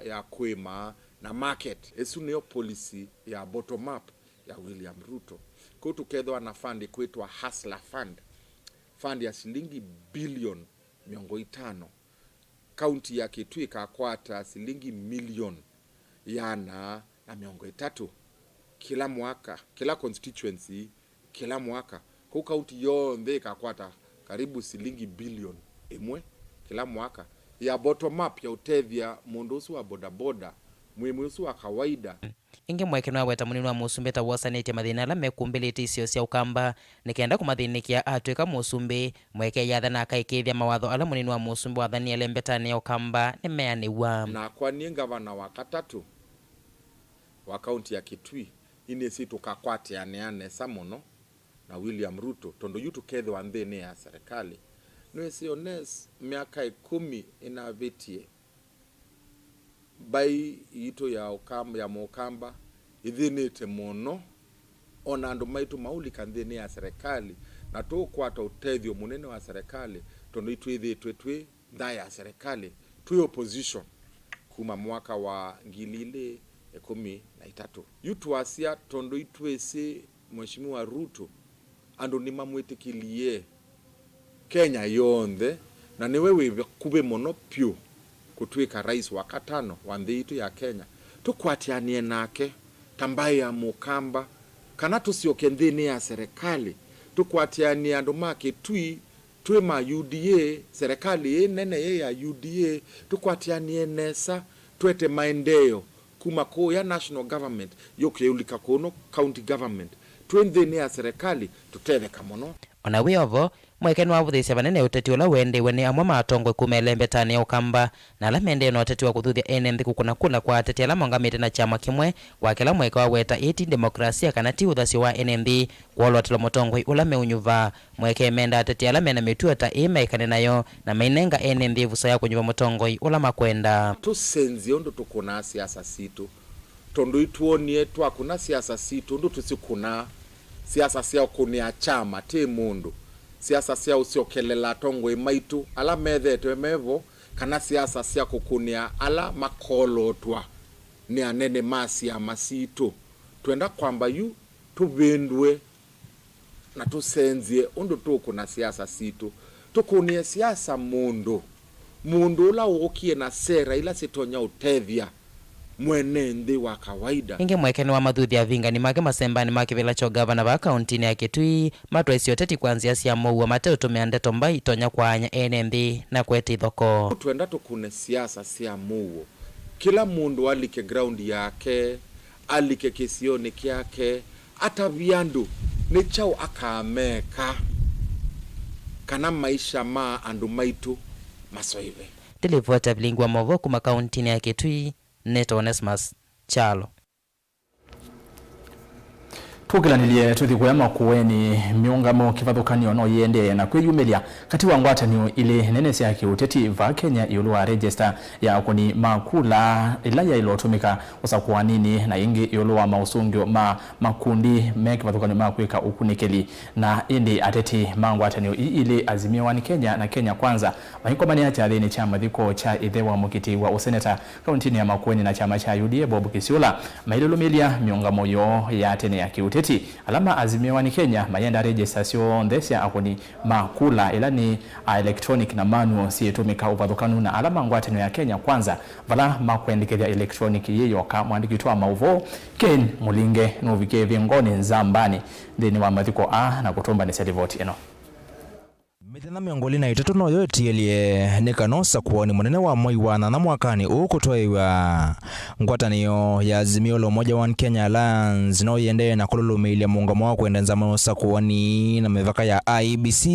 ya kwema na market. Esu niyo policy ya bottom up ya William Ruto. Kwa tukedwa na fund kwetu wa Hustler Fund. Fund ya shilingi bilioni 500. County ya Kitui ikakwata shilingi milioni yana na 300 kila mwaka, kila constituency kila mwaka. Kwa county yonde ikakwata karibu shilingi bilioni 1 kila mwaka ya bottom up ya utethia mundosu wa bodaboda mwemusu wa kawaida. Inge mweke nwa weta munini wa musumbe ta wasanete mathina ala mekumbilite isio cia ukamba nikenda kumathinikia atwika musumbe mweke yathana akaikithia mawatho ala munini wa musumbe wathani ale mbetani ya ukamba ni meaniwa na kwa ni gavana wa katatu wa kaunti ya Kitui inesi tukakwate aneane samono na William Ruto tondo yutu kethe wa nthini ya serikali nwesi ones miaka 10 inavetie bai ito ya ukamba ya mukamba ithinite muno ona andu maitu maulika nthini ya serikali na tukwata utethio munene wa serikali tondo itwithitwe twi nda ya serikali twi opposition kuma mwaka wa 2013 yutu asia tondo itwese mheshimiwa Ruto andu ni mamwitikilie Kenya yonde na ni wewe kube mono pio kutwika rais wa katano wa nthi ya Kenya tukwatianie nake tambai ya mukamba kana tusioke nthini ya serikali tukwatianie andu make twi ma UDA serikali nene ye ya UDA tukwatianie nesa twete maendeleo kuma ko ya national government yokeulika kono county government twendeni ya serikali tutetheka mono ona wiovo mweke nwa vuthisia vanene uteti ula wendewe ni amwe matongwe kumelembetani ya ukamba na ala mende na uteti wa kuthuthia NND kukuna kula kwa ateti ala mongamite na chama kimwe wa kila mweke wa weta eti demokrasia kana ti uthasio wa NND kwolotelo motongwe ula meunyuva mweke menda ateti ala mena mitua ta imeikane nayo na mainenga NND vusa ya kunyuva motongwe ula makwenda tusenzi ondo tukuna siasa situ tondo ituonie twakuna siasa situ ondo tusikuna siasa sia kunia chama te mundu siasa sia usiokelela tongwe maitu ala methetwe mevo kana siasa sia kukunia ala makolotwa ni anene masi ya masitu twenda kwamba yu tuvindwe na tusenzie ondo tukuna siasa situ tukunie siasa mundu ula uokie na sera ila sitonya utethia mwene nthi wa kawaida. Inge mweke ni wa mathuthi ya vingani make masembani make vila cho gavana wa kauntini ya Kitui matwaisi oteti kwanzia sia Mauvoo mateo tumeandeto mbai tonya kwa anya NND na kweti thoko. Tuenda tukune siasa sia Mauvoo. Kila mundu alike ground yake, alike kisioni kyake, ata viandu ni chao akaameka kana maisha ma andu maitu masoive. Televota Vilingi wa Mauvoo kuma kauntini ya Kitui Neto Onesmus Chalo. Tukilaniliye tuthikuema kuweni miungamo kivathukanio no yende na kwiyumilia kati wa ngwatanio ile nene cia kiuteti va Kenya yulu wa register ya kuni makula ila ya ilotumika usakuwa nini na ingi yulu wa mausungio makundi me kivathukanio makwika ukunikeli na indi ateti ngwatanio ile azimio ni Kenya na Kenya kwanza mahikomani ya chathini cha mathiko cha ithewa mukiti wa useneta kauntini ya Makueni na chama cha UDA Bob Kisiula maililumilia miungamo yo ya tene ya kiuteti alama azimio ni Kenya mayenda registration ndesia akoni makula ilani electronic na manual siyetumika uvathukanu na alama ngwatanio ya Kenya kwanza vala makwendekethia electronic yeyo ka mwandikitwa Mauvoo Ken Mulinge novike viongoni nzambani thini wa mathiko na kutomba ni selivoti eno Mithenya miongoli na itatu no yoetielie nikanosa kuoni munene wa mwai wa na mwakani ukutwaiwa ngwatanio ya Azimio la Umoja wa Kenya Alliance no yende na kululumilia muungamo wa kuendeleza maosa kuoni na mivaka ya IEBC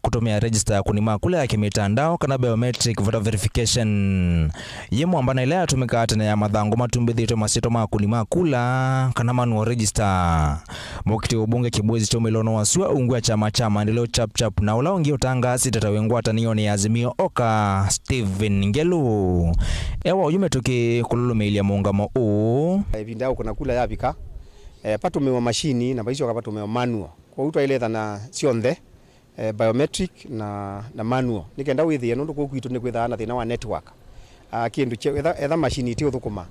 kutumia register ya kunima kule ya kimitandao kana biometric voter verification yemo ambana ile atumika atene ya madhango matumbithito masito ma kunima kula kana manual register mukiti ubunge kibwezi chomelono wasua ungwa chama maendeleo chap na ula ungi utangasi tatawengwa tanioni ya Azimio Oka Steven Ngelu ewa uyume tuki kululumilia muungamo vindao kuna kula yabika pato mewa mashini na baisho kapato mewa manual kwa utwa ile thana sionthe biometric na manual nikenda withie nundu kukwito ni kwitha na thina wa network kindu che etha mashini ti uthukuma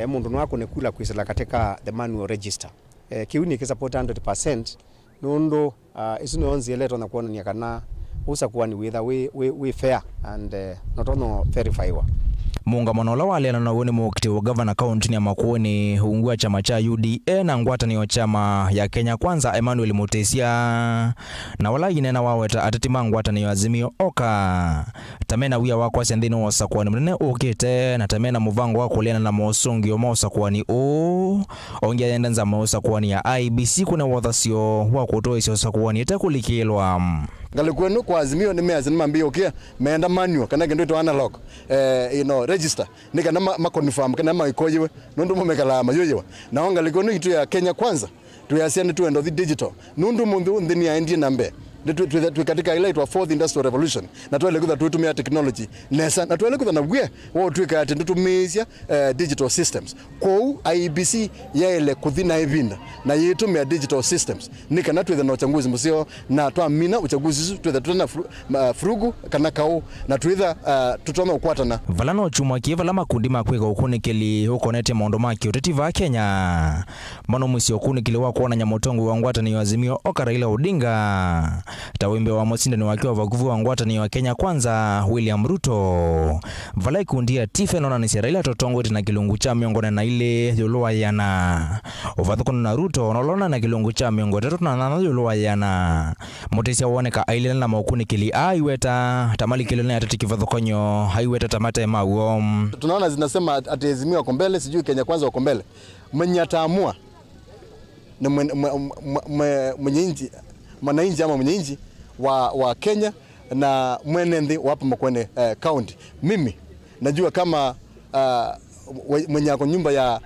mundu no akone kula kwisela katika the manual register kiu ni support 100% nundu isino onzi eleto na kuonania kana usa kuwa ni witha we fair and not ono verified. Muungano la wale na woni mukiti wa governor county ya Makueni ungua chama cha UDA na ngwatanio chama ya Kenya Kwanza Emmanuel Mutesia na wala inena waweta atatima ngwatanio Azimio Oka tamena wia wako sendino wasa kwani mnene ukite na tamena muvango wako kuliana na mosongi omosa kwani ongea yendanza mosa kwani ya IEBC kuna wathasio wako toisio sakwani etakulikilwa Ngalikwenu kwa Azimio ni meazi nimambia okia meenda manual kana kendo to analog register nika na ma confirm kana ma ikoyewe nundu mumekala mayoyewa na ngalikwenu itu ya Kenya Kwanza tu ya siani tu endo digital nundu mundu ndini ya ndie nambe tu katika ile itwa fourth industrial revolution na tuele kutha tutumia technology nesa na tuele kutha na bwe wo tuika ati tutumisia digital systems kwa IEBC yaele kuthina evinda na yitumia digital systems nika na tuitha na uchanguzi musio na twamina uchaguzi tuitha tutana frugu kana kao na tuitha tutoma ukwatana valano chuma kivala makundi makwega ukunikeli ukonete maondo maki utetiva Kenya mano musio ukunikeli wa kuona nyamotongo wa ngwatanio Azimio Oka Raila Odinga tawimbe wa mosindani wakiwa vaguvu wa ngwatanio wa Kenya Kwanza William Ruto valai kundia tifeno na nisi Raila totongo na kilungu cha miongone na ile yuluwa yana uvadhukono na Ruto nolona na kilungu cha miongone na yuluwa yana Mutesia uoneka aile na maukuni kili aiweta tamali kilone atatikivadhukonyo haiweta tamata emauo tunaona zinasema ati Azimio wako mbele sijui Kenya Kwanza wako mbele mwenye ataamua na mwenye inji mwananchi ama mwenyeji wa Kenya na mwenende wapa Makueni county. Mimi najua kama mwenye ako nyumba ya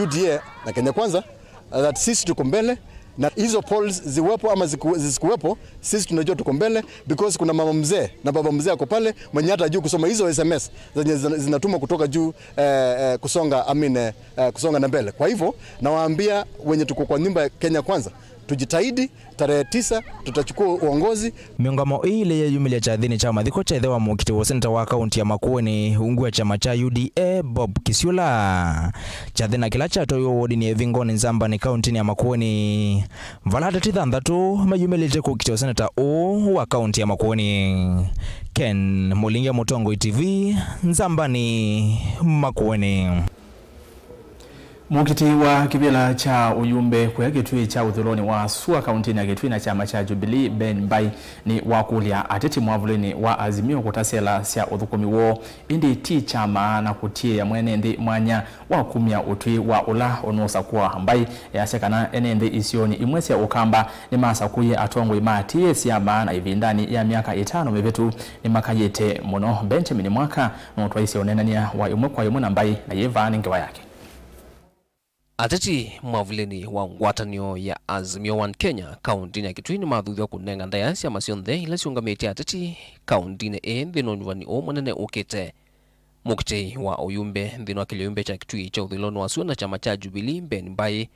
UDA na Kenya Kwanza that sisi tuko mbele na hizo polls ziwepo ama zisikuwepo sisi tunajua tuko mbele because kuna mama mzee na baba mzee ako pale mwenye hata juu kusoma hizo SMS zenye zinatuma kutoka juu kusonga na mbele. Kwa hivyo nawaambia wenye tuko kwa nyumba ya Kenya Kwanza tujitahidi tarehe 9 tutachukua uongozi. Miongamo ile ya yumilia cha dhini chama dhiko cha idhewa mukiti wa senata wa kaunti ya Makueni ungua chama cha UDA Bob Kisiula cha dhina kila cha toyo wodi ni evingoni nzamba ni kaunti ya Makueni valada tidhandatu mayumilia kukiti wa senata wa kaunti ya Makueni. Ken Mulingia Mutongo TV nzamba ni Makueni. Mukiti wa kibila cha uyumbe kwa kitui cha udhuloni wa Sua kaunti na kitui na chama cha Jubilee Ben Mbai ni wakulia ateti mwavulini wa Azimio kutasela sia udhukumi wo indi ti chama na kutie ya mwenendi mwanya wa kumia utui wa ula onosa kuwa Mbai ya sekana enende isioni imwesi ya ukamba ni masa kuye atongo imatie siya maana ivindani ya miaka 5 mevetu ni makayete mono Benjamin mwaka notwaisi onenania wa umwe kwa yumuna Mbai na yevani ngewa yake. Ateti mwavulini wa ngwatanio ya Azimio wa Kenya kaunti ya Kitui ni mathuthu ya kunenga ndayansi ya masionthe ila siungamite ateti kaunti ne ndhinonwani o mwanene ukite mukiti wa uyumbe nthino wa kiliyumbe cha Kitui cha uthiloni wa Sua na chama cha Jubilee Ben Mbai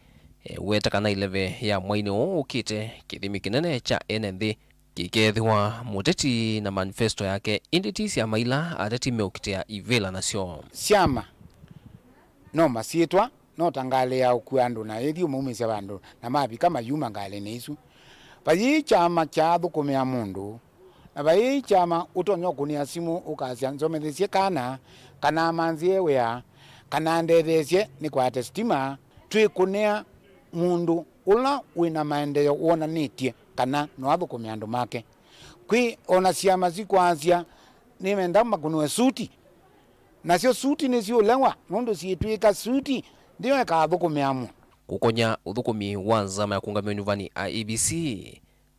weta kana ileve ya mwaini o ukite kithimi kinene cha NND kikethiwa muteti na manifesto yake inditisi ya maila ateti meukite ya ivela nasio siama no masietwa no tangale ya ukuandu na ethi umumisa bandu na mabi kama yuma ngale nesu bayi chama cha thukumia mundu na bayi chama utonyo kunia simu ukasya nzomethesie kana manzie wea kana ndethesie ni kwa stima twikunea mundu ula wina maendeleo wonanitie kana no athukumia andu make kwi ona ciama cikwancia ni menda makunwe suti nacio suti ni ciulewa nundu ciitwika suti ndio ikathukumia amu kukonya uthukumi wa nzama ya kungamia nyuvani IEBC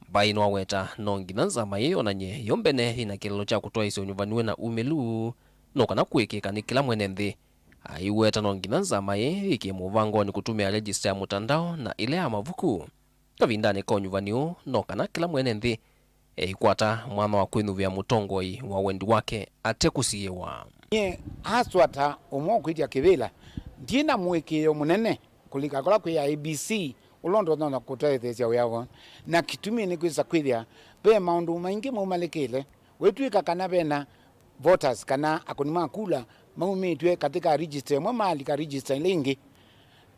bai no weta no ngina nzama iyo nanye yombene ina kilelo cha kutoa icio nyuvani na umelu no kana kuikika ni kila mwene nthi aiweta no ngina nzama iki muvango ni kutumia register ya mutandao na ile ya mavuku kavindani ko nyuvani no kana kila mwene nthi ikwata mwana wa kwinuvia mutongoi wa wendi wake atekusiwa ye aswata umwe kwitia kivila ndina mwikio munene kulika kola kwi IEBC ulondo na kutethecia wiago na kitumi ni kwisa kwithia be maundu maingi mumalikile wetwika kana bena voters kana akonima kula maumitwe katika register mwe mali ka register lingi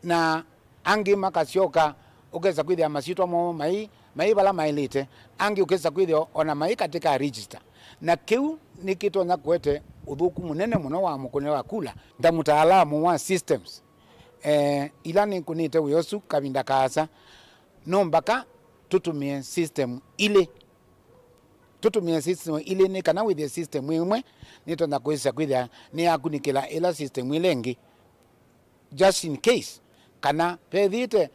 na angi makasioka ukeza kwithia masitwa mo mai bala mailite angi ukeza kwithia ona mai katika register na kiu nikitonya kwete uthuku munene muno wa mukone wa kula nda mutaalamu wa systems ila ni kunite uyosu kavinda kasa no mpaka tutumie system ile ni kana with the system imwe nitonya kwisa kwithia ni akunikila ila system ilengi just in case kana pethite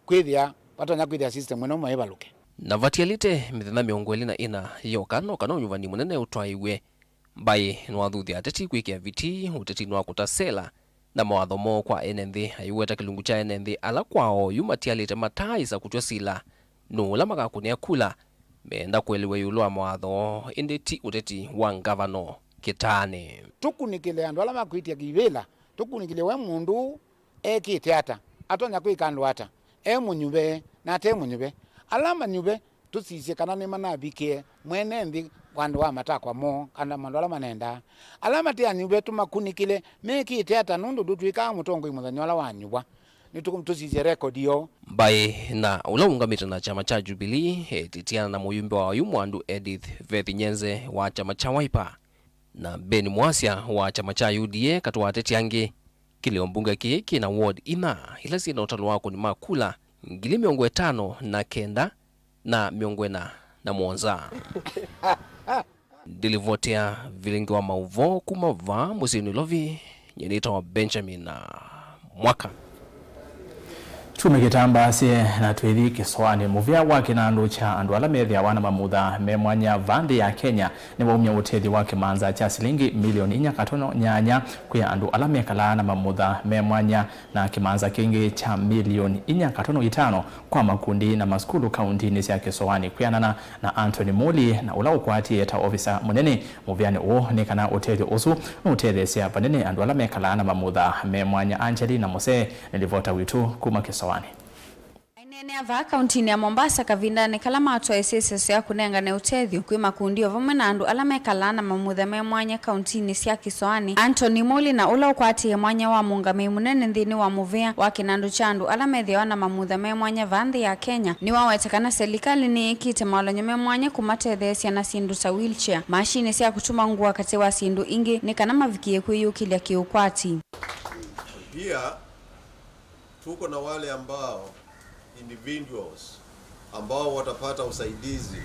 kwithia patonya kwithia system ino maibaluke na vatialite mithenya miongo ina ina yokano kana nyuvani munene utwaiwe bai nwathuthia ateti kwikia viti uteti nwa kutasela na mawatho mo kwa NND aiweta kilungu cha NND ala kwao yumatialite mataisa kutwa sila nula magakunia kula menda kuelewe yulwa mawatho indeti uteti wa ngavano kitane tukunikile andu ala makwitia kivila tukunikile we mundu ekite ata atonya kwikandwa ata munyube na te munyube alama nyube tusisie kana ni manabikie mwene nthi wandu wa matakwa mo kana mandu ala manenda alama te anyube tumakunikile mekite ata nundu dutwika mutongo imuthanya ala wanyubwa nitukumtusisie record yo bai na ulaungamite na chama cha Jubilee titiana na muyumbe wa yumwandu Edith Vethinyenze wa chama cha Wiper na Ben Mwasia wa chama cha UDA katwa ateti ange kile mbunge kiki na ward ina ila sina utalo wako ni makula ngili miongo 5 na kenda na miongo na mwonza dilivotea Vilingi wa Mauvoo kumava musini lovi nyenita wa Benjamin na mwaka tumekitamba sie na twethi kiswani muvia wake na andu cha andu ala methia wana mamutha memwanya vandi ya Kenya ni waumya utethi wake manza cha silingi milioni 4.8 kwa andu ala mekala na mamutha memwanya na kimanza kingi cha milioni 4.5 kwa makundi na maskulu kaunti cia kiswani kwianana na Anthony Moli na ula ukwati eta officer munene muviani uo ni kana utethi usu utethi cia panene andu ala mekala na mamutha memwanya Angelina Mose nilivota witu kuma kiswani Nene ava kaunti ya Mombasa kavindane kala matwa SSS ya kunenga na utethio kwi makundi vamwe na andu ala mekala na mamutha me mwanya kaunti cia Kiswani Anthony Moli na ula ukwati ya mwanya wa mungame munene nthini wa muvia wa kinandu chandu ala methia na mamutha me mwanya vanthi ya Kenya ni wawetekana serikali ni ikite malonyo me mwanya kumatethesia na sindu ta wheelchair mashine cia kutuma nguo kati wa sindu ingi ni kana mavikie kwiyukilia kiukwati. Pia tuko na wale ambao individuals ambao watapata usaidizi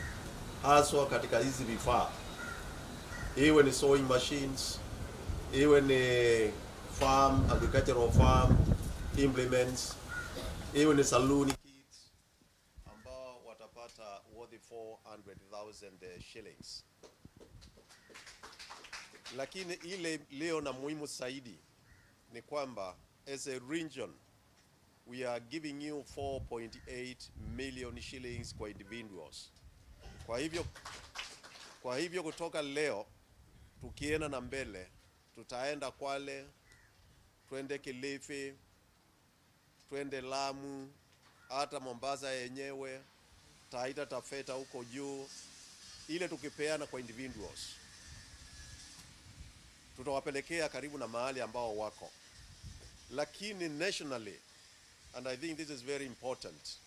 haswa katika hizi vifaa, iwe ni sewing machines, iwe ni agricultural farm implements, iwe ni saloon kits, ambao watapata worth 400,000 shillings. Lakini ile leo na muhimu zaidi ni kwamba as a region we are giving you 4.8 million shillings kwa individuals. Kwa hivyo kutoka leo tukienda na mbele tutaenda Kwale, twende Kilifi, twende Lamu, hata Mombasa yenyewe, Taita Taveta huko juu, ile tukipeana kwa individuals. Tutawapelekea karibu na mahali ambao wako. Lakini nationally, and I think this is very important,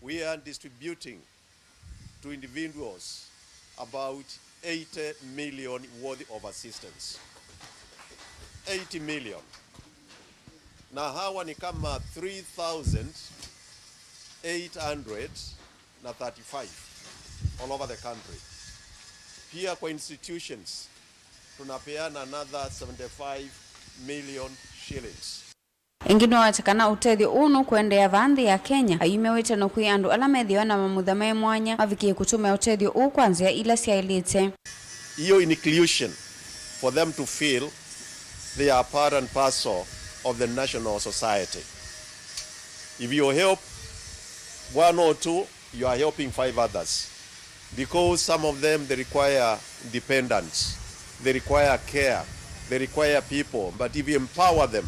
we are distributing to individuals about 80 million worth of assistance. 80 million. Na hawa ni kama 3,800 na 35 all over the country. Pia kwa institutions tunapeana another 75 million shillings. Ingine watakana utethio uno kuendea vandhi ya Kenya ayumewete no kwi andu ala methiwa na mamuthame mwanya mavikie kutume utethio u kwanzia ila siailite. Iyo inclusion for them to feel they are part and parcel of the national society. If you help one or two, you are helping 5 others. Because some of them, they require dependence, they require care, they require people. But if you empower them,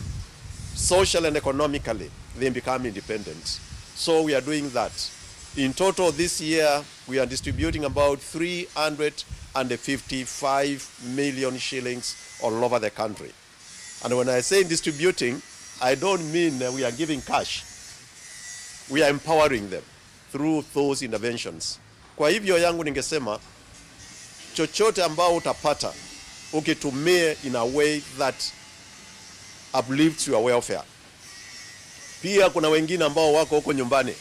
socially and economically, they become independent. So we are doing that. In total this year, we are distributing about 355 million shillings all over the country. And when I say distributing, I don't mean we are giving cash. We are empowering them through those interventions. Kwa hivyo yangu ningesema, chochote ambao utapata, ukitumie in a way that uplifts your welfare. Pia kuna wengine ambao wako huko nyumbani,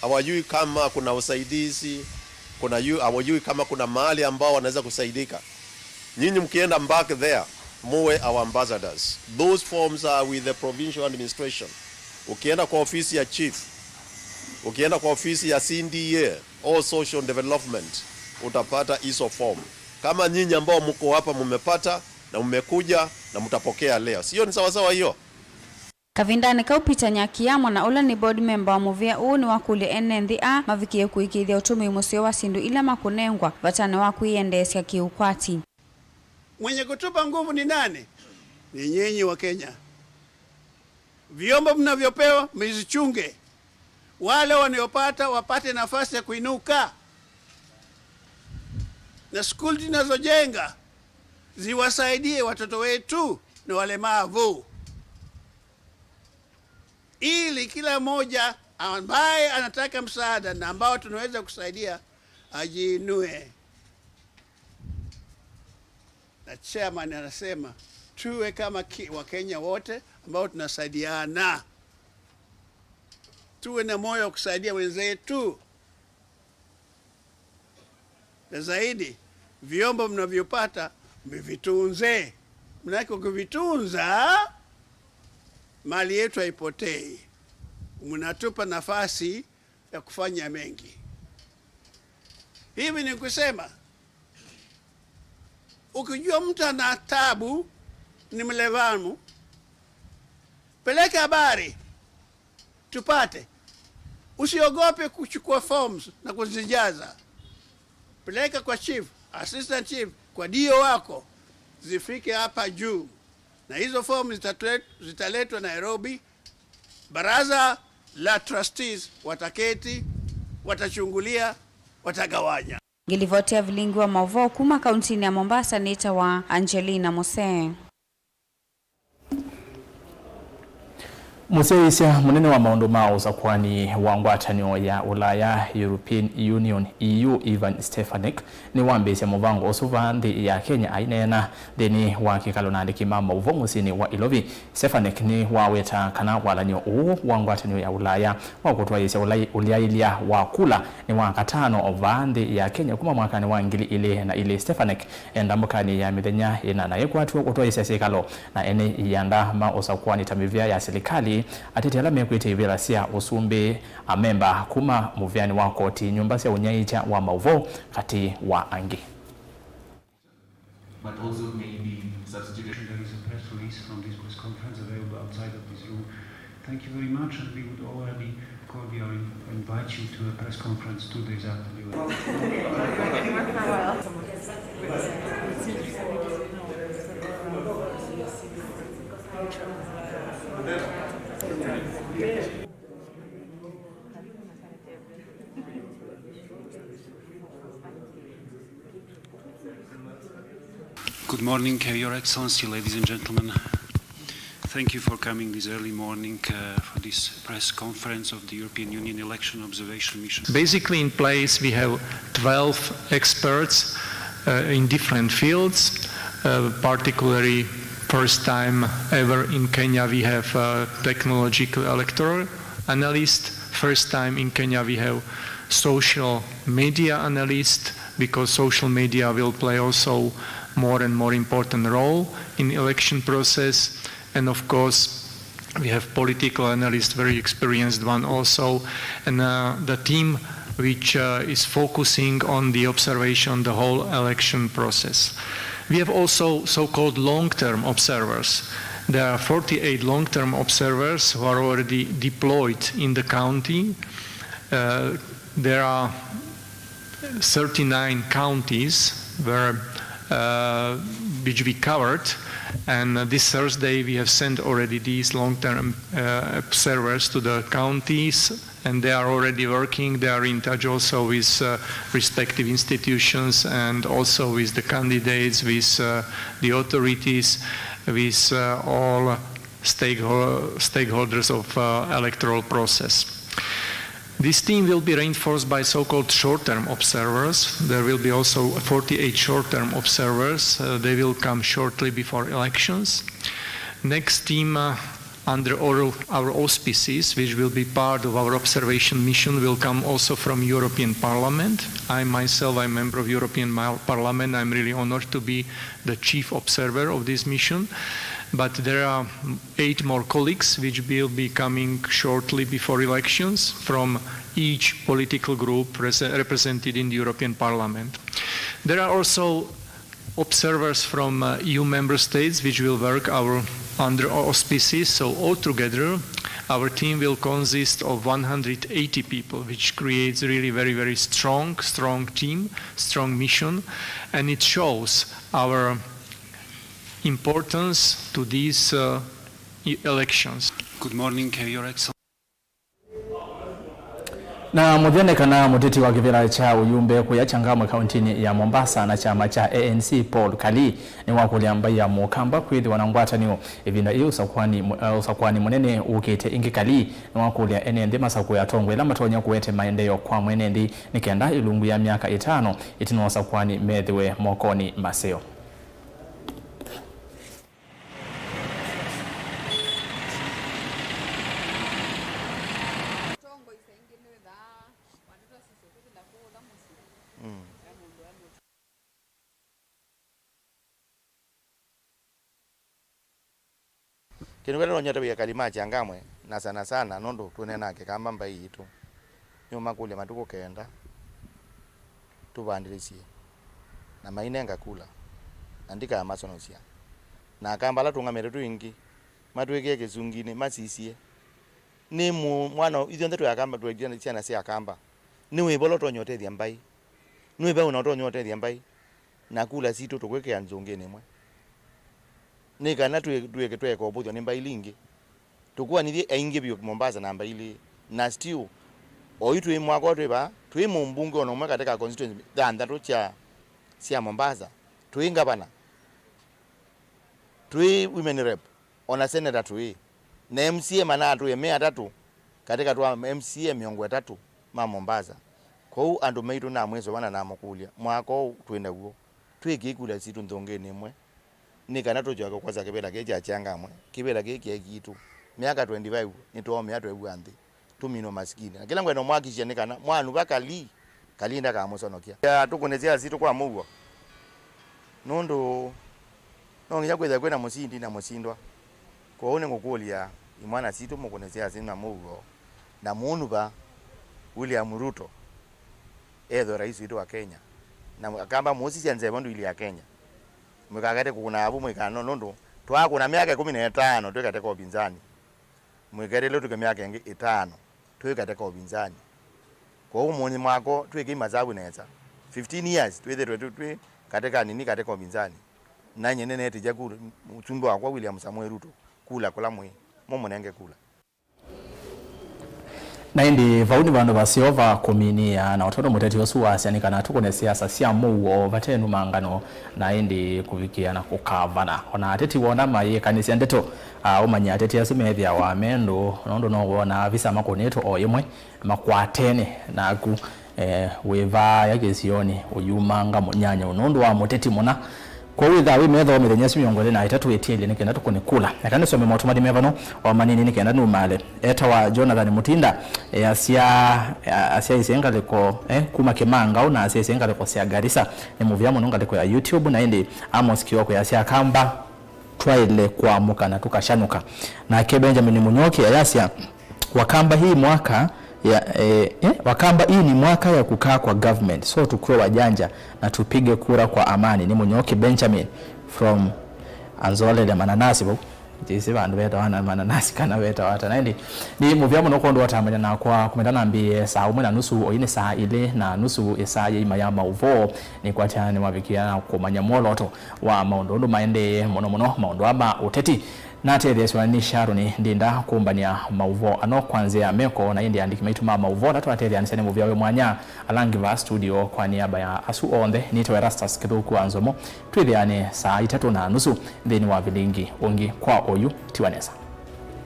hawajui kama kuna usaidizi, hawajui kama kuna mahali ambao wanaweza kusaidika. Nyinyi mkienda back there, muwe our ambassadors. Those forms are with the provincial administration. Ukienda kwa ofisi ya chief, ukienda kwa ofisi ya CNDA or social development, utapata hizo form. Kama nyinyi ambao mko hapa mmepata na mmekuja na mtapokea leo, sio ni sawa sawa hiyo? Kavindani kaupita Nyakiamo na ula ni board member wa Muvia uu ni wakuli NNDA mavikie kuikithia utumi musio wa sindu ila makunengwa vatane wa kuiendesya kiukwati. Mwenye kutupa nguvu ni nani? Ni nyinyi wa Kenya. Vyombo mnavyopewa mzichunge. Wale wanaopata wapate nafasi ya kuinuka. Na skuli zinazojenga ziwasaidie watoto wetu na walemavu, ili kila mmoja ambaye anataka msaada na ambao tunaweza kusaidia ajiinue. Na chairman anasema tuwe kama Wakenya wote ambao tunasaidiana, tuwe na moyo wa kusaidia wenzetu. Na zaidi, vyombo mnavyopata mvitunze. Mnaki kuvitunza, mali yetu haipotei. Mnatupa nafasi ya kufanya mengi. Hivi ni kusema, ukijua mtu ana tabu, ni mlevamu, peleka habari tupate. Usiogope kuchukua forms na kuzijaza. Peleka kwa chief, assistant chief, kwa dio wako, zifike hapa juu. Na hizo forms zitaletwa Nairobi. Baraza la trustees wataketi, watachungulia, watagawanya. Ngilivotea Vilingi wa Mauvoo kuma kauntini ya Mombasa nita wa Angelina Mose. Museisya munene wa maundu mao usakwani wa ngwatanio ya Ulaya European Union EU Ivan Stefanik ni wambesya muvango usuva nthi ya Kenya ainena thini wa kikalo na andiki ma Mauvoo musini wa Ilovi. Stefanik ni waweta kana walanio uu wa ngwatanio ya Ulaya wa kutwaisya uliailia wa kula ni wa katano ova nthi ya Kenya kuma mwakani wa ngili ile na ile. Stefanik endambukani ya mithenya ina na yekwatu kutwaisya sikalo na ene yanda ma usakwani tamivia ya serikali atete mekwite ivela sia usumbe amemba kuma muvyani wa koti nyumba sia unyaicha wa Mauvoo kati wa angi. But also maybe substitution. There is a press release from this press conference available outside of this room. Thank you very much, and we would already cordially invite you to a press conference 2 days after the event. Good morning, Your Excellency, ladies and gentlemen. Thank you for coming this early morning for this press conference of the European Union Election Observation Mission. Basically in place we have 12 experts in different fields, particularly first time ever in Kenya we have a technological electoral analyst. First time in Kenya we have social media analyst, because social media will play also more and more important role in election process. And of course, we have political analyst, very experienced one also, and the team which is focusing on the observation, the whole election process. We have also so-called long-term observers. There are 48 long-term observers who are already deployed in the county. There are 39 counties which we covered, and this Thursday we have sent already these long-term observers to the counties, and they are already working. They are in touch also with respective institutions and also with the candidates, with the authorities, with all stakeholders of electoral process. This team will be reinforced by so-called short-term observers. There will be also 48 short-term observers. They will come shortly before elections. Next team under our auspices, which will be part of our observation mission, will come also from European Parliament. I myself, I'm a member of European Parliament. I'm really honored to be the chief observer of this mission. But there are 8 more colleagues which will be coming shortly before elections from each political group represented in the European Parliament. There are also observers from EU member states which will work under auspices, so altogether our team will consist of 180 people, which creates really very strong team, strong mission, and it shows our importance to these elections. Good morning, Your Excellency. Na muthionekana muteti wa kivila cha uyumbe kuya changamwe kauntini ya Mombasa na chama cha ANC Paul Kali ni wakuliamba ya mukamba kwithi wanangwatanio ivinda iyo usakwani munene ukite ingi Kali ni wakulia enendi masaku ya tongwe la matonya kuwete maendeleo kwa mwenendi nikenda ilungu ya miaka 5 itino usakwani methiwe mokoni maseo. Kinugale nonyata bya kalima changamwe na sana nondo tunenake kamba mbai yitu nyuma kule matuko kenda tubandilisie na mainenga kula andika amasonosia na kamba la tunga meretu ingi matweke kezungine masisie ni mwana izo ndeto yakamba tuwejana chiana si akamba ni webolo tonyote thia mbai ni webe unatonyote thia mbai na kula sito tokweke anzongene mwe nika tuweke tweko obuthyo ni mbai lingi tukua nithi aingi byo Mombasa na mbai na still oitu imwako tweba twi mumbunge ono mwe katika constituency thandatu cia Mombasa twinga bana twi women rep ona senator twi na MCA manatu emea tatu katika tu MCA miongo 3 ma Mombasa kou andu meitu na mwezo bana na mukulia mwako twenda guo twikikula situ nthongene mwe nika tojoka kwaza kibela keja changamwe kibela keke kitu miaka 25 nitome atwe anthi tumino maskini na kila ngweno mwakishia nikana mwanu bakali kalinda ka musonokia ya tukunezea situ kwa Mauvoo nondo nongiya kweza kwena musindi na musindwa kwa one ngokulia imwana situ mukunezea sina Mauvoo na munu ba William Ruto edo rais wetu wa Kenya na kamba Moses yanze bandu ili ya Kenya mwikagate kuna abu mwikano nondo twako na miaka 15 twekate kwa upinzani mwikare leo tuke miaka 5 twekate kwa upinzani kwa umoni mwako tweke mazabu neza 15 years twethe katika nini katika kwa upinzani na nyenene eti jakuru mchumba wako William Samuel Ruto kula mwe momonenge kula na indi vauni vandu vasiova kuminia na watoto muteti osuwasya nikana tukone siasa sia Mauvoo vatenu mangano na indi kuvikia na kukavana ona ateti wona maye kanisia ndeto umanya ateti asumethia wa mendo nondo no wona visa makoneto oyemwe makwatene na ku weva yake sioni uyumanga munyanya unondo wa muteti mona kwa witha wi metho mithenya miongo na itatu etili nikenda tukunikula nakane some motumadi mevano wa manini nikenda numale eta wa Jonathan Mutinda asia isenga liko kuma Kimanga na asia isenga liko sia Garissa ni movie munonga liko ya YouTube na indi Amos Kioko ya sia kamba twaile kwa muka na tukashanuka na ke Benjamin Munyoki ayasia wakamba hii mwaka wakamba hii ni mwaka ya kukaa kwa government, so tukue wajanja na tupige kura kwa amani. Ni Munyoki Benjamin from Anzole le mananasi bo jisi bandu beta wana mananasi kana beta wata naindi ni movie mu nokondo watamanya na kwa kumendana mbie saa 1:30 oyine saa 4:30 saa yima ya Mauvoo ni kwa chani wabikia kumanya moloto wa maundondo maende mono maundu ama uteti na tetheeswa ni Sharon ndinda kumbania Mauvoo ano kwanzia meko na indi andiki maituma Mauvoo na twateria nisane movie we mwanya alangiva studio kwa niaba ya asu onde nito ERASTUS kithuku NZOMO twithiane saa 3:30 thini wa Vilingi ungi kwa oyu tiwanesa.